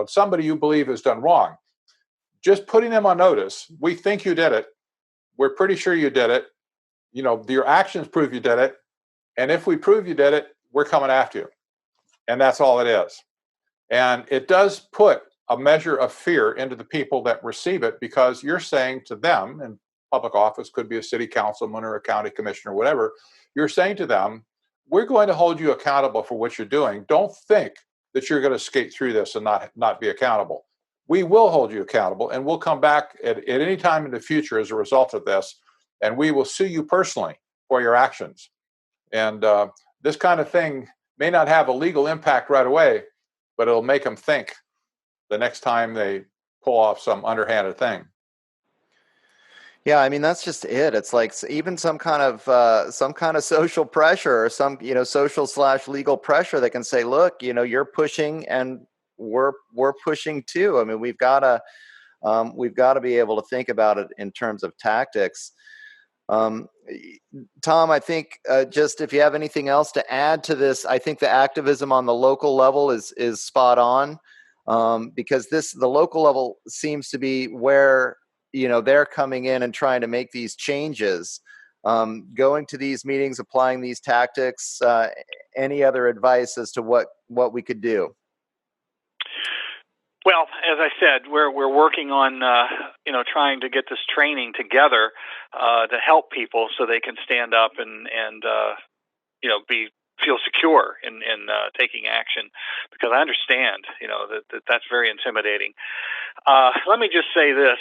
somebody you believe has done wrong. Just putting them on notice. We think you did it. We're pretty sure you did it. Your actions prove you did it. And if we prove you did it, we're coming after you. And that's all it is. And it does put a measure of fear into the people that receive it, because you're saying to them, in public office, could be a city councilman or a county commissioner or whatever, you're saying to them, we're going to hold you accountable for what you're doing. Don't think that you're going to skate through this and not be accountable. We will hold you accountable, and we'll come back at any time in the future as a result of this, and we will sue you personally for your actions. And this kind of thing may not have a legal impact right away, but it'll make them think the next time they pull off some underhanded thing. Yeah, I mean, that's just it. It's like even some kind of social pressure, or some social/legal pressure that can say, look, you're pushing and we're pushing too. I mean, we've got to be able to think about it in terms of tactics. Tom, I think just if you have anything else to add to this, I think the activism on the local level is spot on, because the local level seems to be where they're coming in and trying to make these changes. Going to these meetings, applying these tactics, any other advice as to what we could do? Well, as I said, we're working on trying to get this training together to help people so they can stand up and feel secure in taking action, because I understand that's very intimidating. Let me just say this.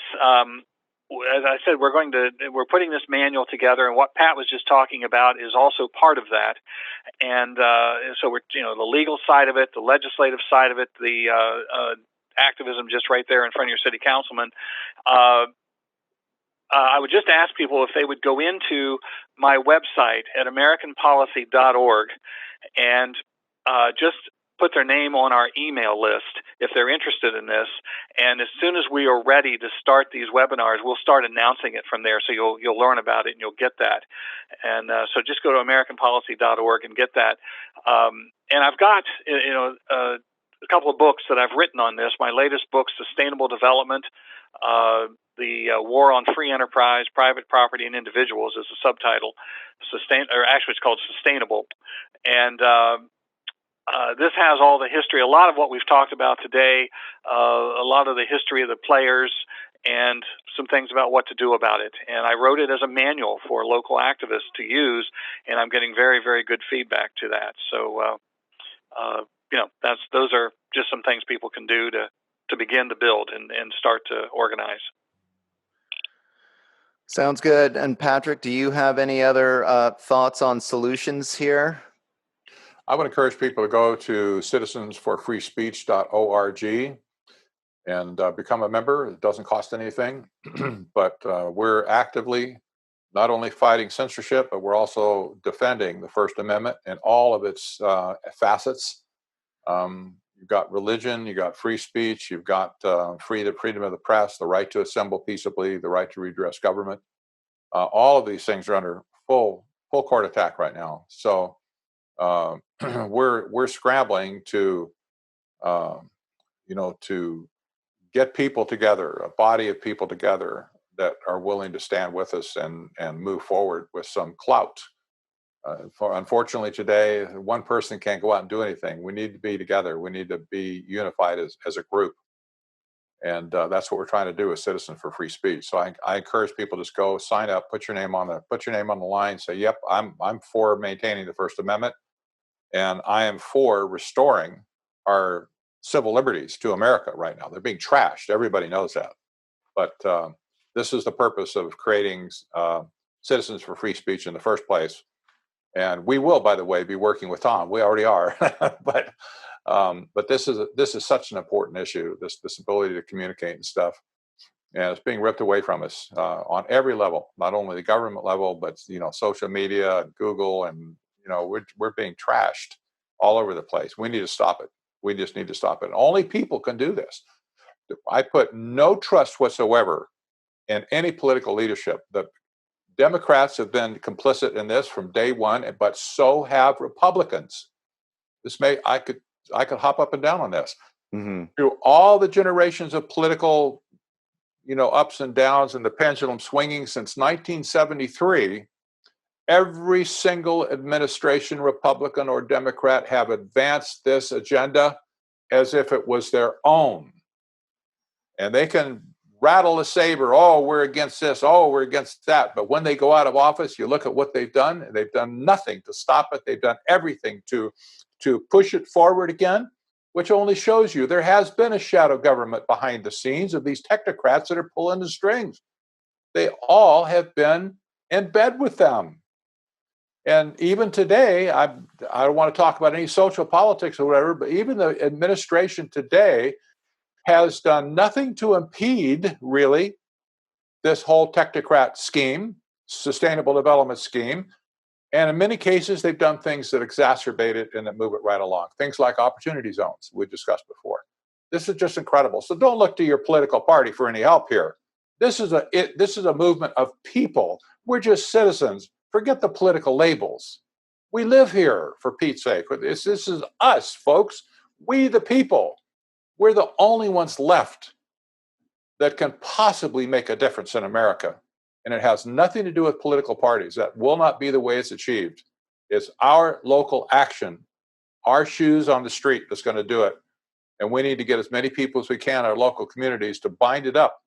As I said, we're putting this manual together, and what Pat was just talking about is also part of that. And so we're the legal side of it, the legislative side of it, the activism just right there in front of your city councilman. I would just ask people if they would go into my website at americanpolicy.org and just put their name on our email list if they're interested in this. And as soon as we are ready to start these webinars, we'll start announcing it from there. So you'll learn about it and you'll get that. And so just go to americanpolicy.org and get that. And I've got a couple of books that I've written on this. My latest book, Sustainable Development, the War on Free Enterprise, Private Property, and Individuals is the subtitle. Actually, it's called Sustainable. And this has all the history, a lot of what we've talked about today, a lot of the history of the players, and some things about what to do about it. And I wrote it as a manual for local activists to use, and I'm getting very, very good feedback to that. So, those are just some things people can do to begin to build and start to organize. Sounds good. And Patrick, do you have any other thoughts on solutions here? I would encourage people to go to citizensforfreespeech.org and become a member. It doesn't cost anything, but we're actively not only fighting censorship, but we're also defending the First Amendment and all of its facets. You've got religion, you've got free speech, you've got freedom of the press, the right to assemble peaceably, the right to redress government. All of these things are under full court attack right now. So we're scrambling to get people together, a body of people together that are willing to stand with us and move forward with some clout. Unfortunately, today, one person can't go out and do anything. We need to be together. We need to be unified as a group. And that's what we're trying to do as Citizens for Free Speech. So I encourage people to just go sign up, put your name on the line, say, yep, I'm for maintaining the First Amendment, and I am for restoring our civil liberties to America right now. They're being trashed. Everybody knows that. But this is the purpose of creating Citizens for Free Speech in the first place. And we will, by the way, be working with Tom. We already are, but this is such an important issue. This ability to communicate and stuff, and it's being ripped away from us on every level, not only the government level, but social media, and Google, and we're being trashed all over the place. We need to stop it. We just need to stop it. Only people can do this. I put no trust whatsoever in any political leadership. The Democrats have been complicit in this from day one, but so have Republicans. I could hop up and down on this. Mm-hmm. Through all the generations of political, ups and downs and the pendulum swinging since 1973, every single administration, Republican or Democrat, have advanced this agenda as if it was their own. And they can rattle a saber, oh, we're against this, oh, we're against that. But when they go out of office, you look at what they've done, and they've done nothing to stop it. They've done everything to push it forward again, which only shows you there has been a shadow government behind the scenes of these technocrats that are pulling the strings. They all have been in bed with them. And even today, I don't want to talk about any social politics or whatever, but even the administration today has done nothing to impede, really, this whole technocrat scheme, sustainable development scheme. And in many cases, they've done things that exacerbate it and that move it right along. Things like opportunity zones we discussed before. This is just incredible. So don't look to your political party for any help here. This is a movement of people. We're just citizens. Forget the political labels. We live here, for Pete's sake. This is us, folks. We the people. We're the only ones left. that can possibly make a difference in America. And it has nothing to do with political parties. That will not be the way it's achieved. It's our local action, our shoes on the street that's going to do it. And we need to get as many people as we can in our local communities to bind it up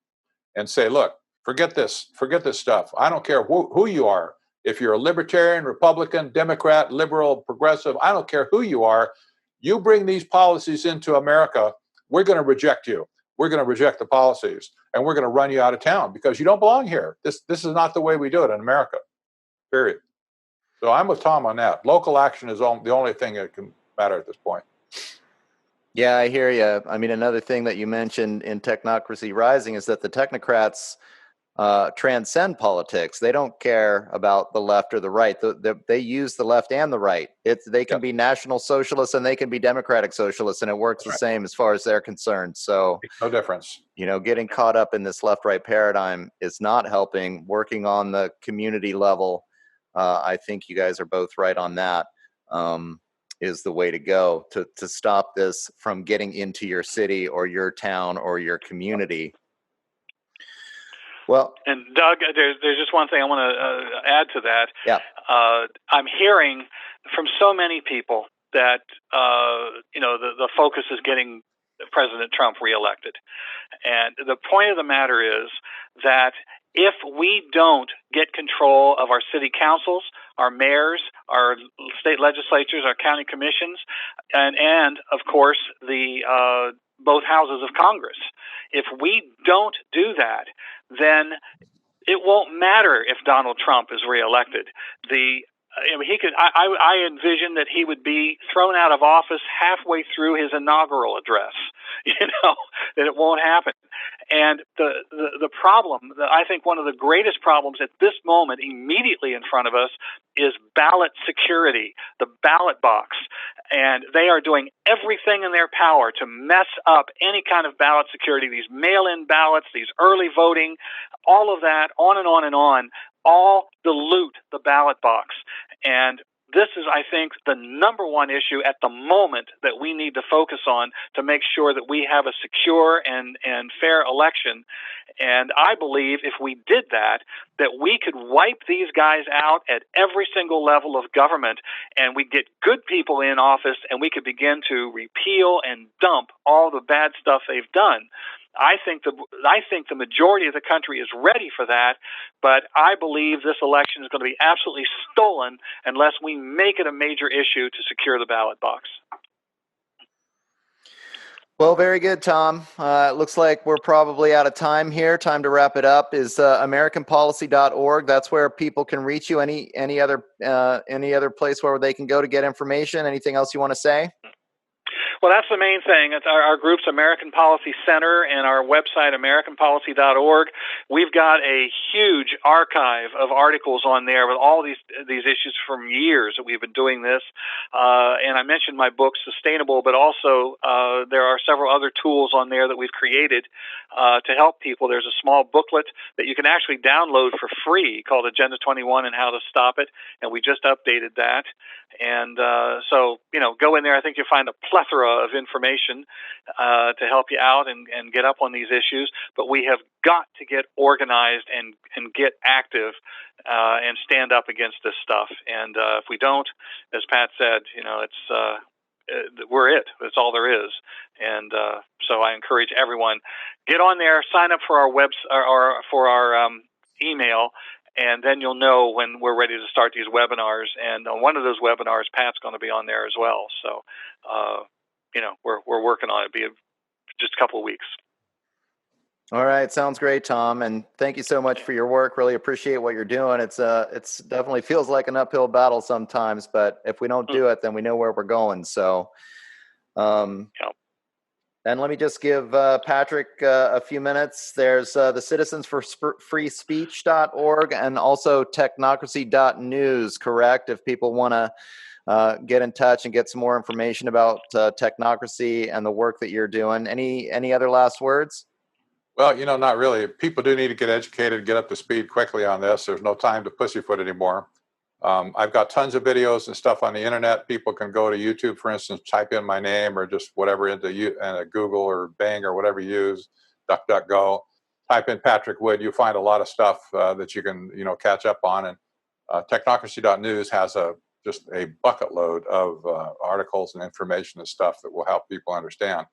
and say, look, forget this stuff. I don't care who you are. If you're a libertarian, Republican, Democrat, liberal, progressive, I don't care who you are. You bring these policies into America, we're going to reject you. We're going to reject the policies, and we're going to run you out of town because you don't belong here. This is not the way we do it in America, period. So I'm with Tom on that. Local action is the only thing that can matter at this point. Yeah, I hear you. I mean, another thing that you mentioned in Technocracy Rising is that the technocrats transcend politics. They don't care about the left or the right. They use the left and the right. They can be national socialists and they can be democratic socialists, and it works the same as far as they're concerned. So no difference. Getting caught up in this left-right paradigm is not helping. Working on the community level, I think you guys are both right on that. Is the way to go to stop this from getting into your city or your town or your community. Well, and Doug, there's just one thing I want to add to that. Yeah. I'm hearing from so many people that the focus is getting President Trump reelected, and the point of the matter is that if we don't get control of our city councils, our mayors, our state legislatures, our county commissions, and of course the both houses of Congress, if we don't do that, then it won't matter if Donald Trump is reelected. I envision that he would be thrown out of office halfway through his inaugural address. That it won't happen. And the problem, I think one of the greatest problems at this moment, immediately in front of us, is ballot security, the ballot box. And they are doing everything in their power to mess up any kind of ballot security, these mail-in ballots, these early voting, all of that, on and on and on, all dilute the ballot box. And this is, I think, the number one issue at the moment that we need to focus on to make sure that we have a secure and fair election. And I believe if we did that we could wipe these guys out at every single level of government, and we'd get good people in office, and we could begin to repeal and dump all the bad stuff they've done. I think the majority of the country is ready for that, but I believe this election is going to be absolutely stolen unless we make it a major issue to secure the ballot box. Well, very good, Tom. It looks like we're probably out of time here. Time to wrap it up. Is AmericanPolicy.org. That's where people can reach you. Any other place where they can go to get information? Anything else you want to say? Well, that's the main thing. It's our group's American Policy Center and our website, AmericanPolicy.org. We've got a huge archive of articles on there with all these issues from years that we've been doing this. And I mentioned my book, Sustainable, but also there are several other tools on there that we've created to help people. There's a small booklet that you can actually download for free called Agenda 21 and How to Stop It, and we just updated that. And so, go in there. I think you'll find a plethora of information to help you out and get up on these issues. But we have got to get organized and get active and stand up against this stuff. And if we don't, as Pat said, we're it. That's all there is. And so I encourage everyone, get on there, sign up for our or for our email. And then you'll know when we're ready to start these webinars. And on one of those webinars, Pat's going to be on there as well. So, we're working on it. It'll be just a couple of weeks. All right. Sounds great, Tom. And thank you so much for your work. Really appreciate what you're doing. It's definitely feels like an uphill battle sometimes, but if we don't do it, then we know where we're going. So, And let me just give Patrick a few minutes. There's the citizensforfreespeech.org and also technocracy.news, correct? If people want to get in touch and get some more information about technocracy and the work that you're doing. Any other last words? Well, not really. People do need to get educated, get up to speed quickly on this. There's no time to pussyfoot anymore. I've got tons of videos and stuff on the internet. People can go to YouTube, for instance, type in my name or just whatever into Google or Bing or whatever you use, DuckDuckGo, type in Patrick Wood, you'll find a lot of stuff that you can, catch up on. And technocracy.news has just a bucket load of articles and information and stuff that will help people understand.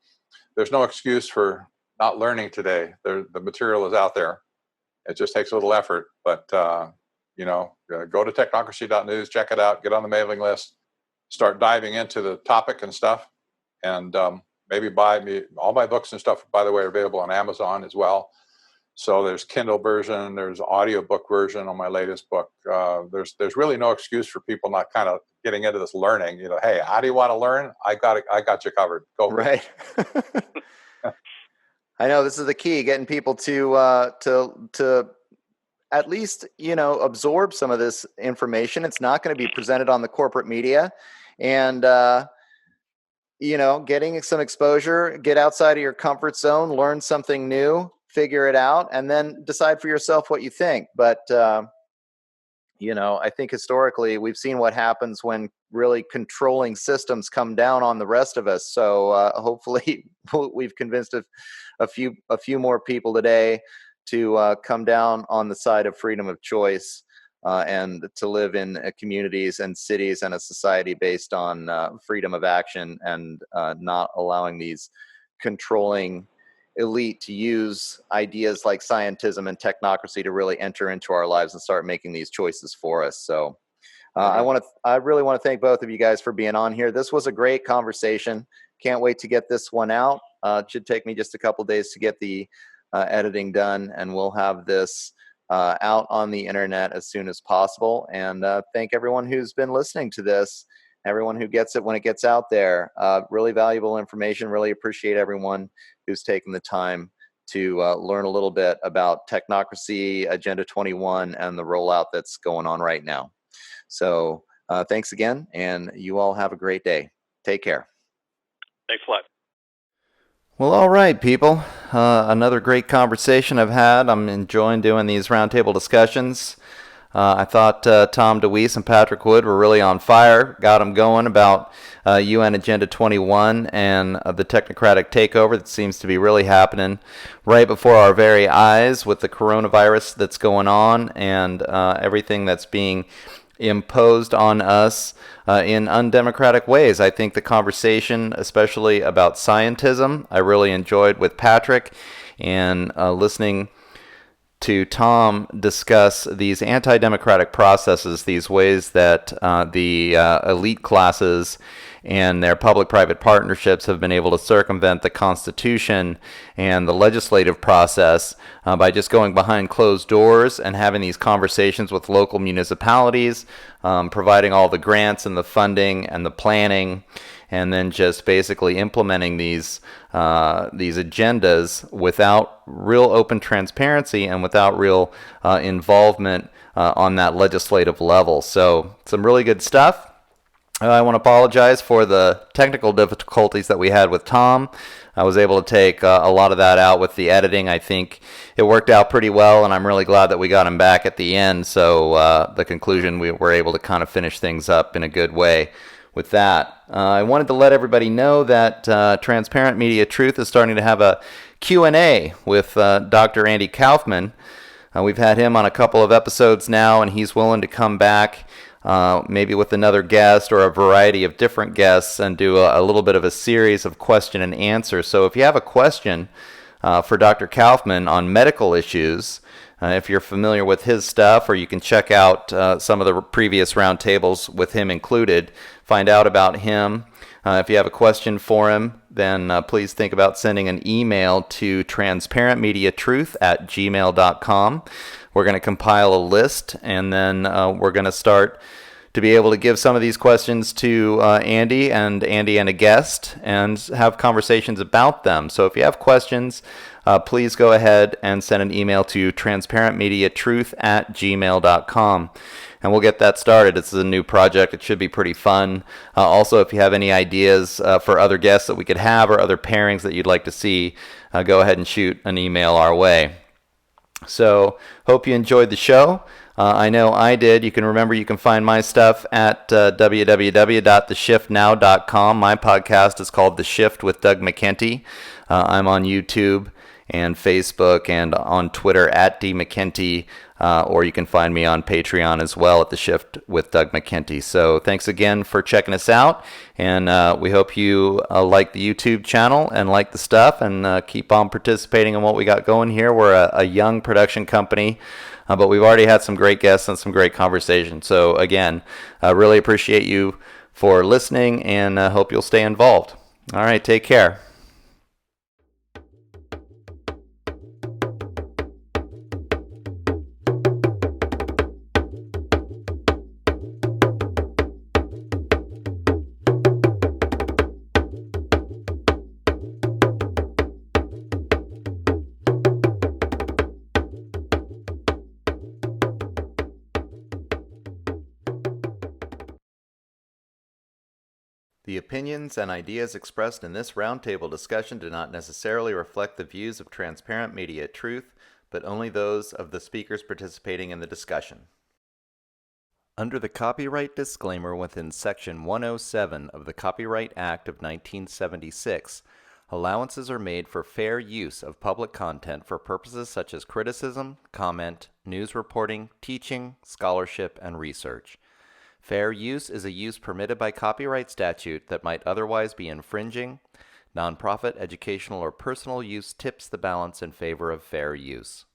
There's no excuse for not learning today. The material is out there. It just takes a little effort, but go to technocracy.news, check it out, get on the mailing list, start diving into the topic and stuff, and maybe buy me. All my books and stuff, by the way, are available on Amazon as well. So there's Kindle version, there's audiobook version on my latest book. There's really no excuse for people not kind of getting into this learning. Hey, how do you want to learn? I got you covered. Go for right. I know this is the key, getting people to at least, absorb some of this information. It's not going to be presented on the corporate media, and getting some exposure, get outside of your comfort zone, learn something new, figure it out, and then decide for yourself what you think. But, I think historically we've seen what happens when really controlling systems come down on the rest of us. So hopefully we've convinced a few more people today to come down on the side of freedom of choice and to live in communities and cities and a society based on freedom of action, and not allowing these controlling elite to use ideas like scientism and technocracy to really enter into our lives and start making these choices for us. So I really want to thank both of you guys for being on here. This was a great conversation. Can't wait to get this one out. It should take me just a couple days to get the editing done, and we'll have this out on the internet as soon as possible. And thank everyone who's been listening to this, everyone who gets it when it gets out there. Really valuable information. Really appreciate everyone who's taken the time to learn a little bit about technocracy, Agenda 21, and the rollout that's going on right now. So thanks again, and you all have a great day. Take care. Thanks a lot. Well, all right, people. Another great conversation I've had. I'm enjoying doing these roundtable discussions. I thought Tom Deweese and Patrick Wood were really on fire, got them going about UN Agenda 21 and the technocratic takeover that seems to be really happening right before our very eyes with the coronavirus that's going on, and everything that's being imposed on us in undemocratic ways. I think the conversation, especially about scientism, I really enjoyed with Patrick, and listening to Tom discuss these anti-democratic processes, these ways that the elite classes and their public-private partnerships have been able to circumvent the Constitution and the legislative process by just going behind closed doors and having these conversations with local municipalities, providing all the grants and the funding and the planning, and then just basically implementing these agendas without real open transparency and without real involvement on that legislative level. So some really good stuff. I want to apologize for the technical difficulties that we had with Tom. I was able to take a lot of that out with the editing. I think it worked out pretty well, and I'm really glad that we got him back at the end. So the conclusion, we were able to kind of finish things up in a good way with that. I wanted to let everybody know that Transparent Media Truth is starting to have a Q&A with Dr. Andy Kaufman. We've had him on a couple of episodes now, and he's willing to come back maybe with another guest or a variety of different guests and do a little bit of a series of question and answer. So if you have a question for Dr. Kaufman on medical issues, if you're familiar with his stuff, or you can check out some of the previous roundtables with him included, find out about him. If you have a question for him, then please think about sending an email to transparentmediatruth@gmail.com. We're going to compile a list, and then we're going to start to be able to give some of these questions to Andy and a guest, and have conversations about them. So if you have questions, please go ahead and send an email to transparentmediatruth@gmail.com. And we'll get that started. This is a new project. It should be pretty fun. Also, if you have any ideas for other guests that we could have, or other pairings that you'd like to see, go ahead and shoot an email our way. So, hope you enjoyed the show. I know I did. You can find my stuff at www.theshiftnow.com. My podcast is called The Shift with Doug McKenty. I'm on YouTube and Facebook, and on Twitter at DMcKenty, or you can find me on Patreon as well at The Shift with Doug McKenty. So thanks again for checking us out, and we hope you like the YouTube channel and like the stuff, and keep on participating in what we got going here. We're a young production company, but we've already had some great guests and some great conversation. So again, I really appreciate you for listening, and hope you'll stay involved. All right, take care. The opinions and ideas expressed in this roundtable discussion do not necessarily reflect the views of Transparent Media Truth, but only those of the speakers participating in the discussion. Under the copyright disclaimer within Section 107 of the Copyright Act of 1976, allowances are made for fair use of public content for purposes such as criticism, comment, news reporting, teaching, scholarship, and research. Fair use is a use permitted by copyright statute that might otherwise be infringing. Nonprofit, educational, or personal use tips the balance in favor of fair use.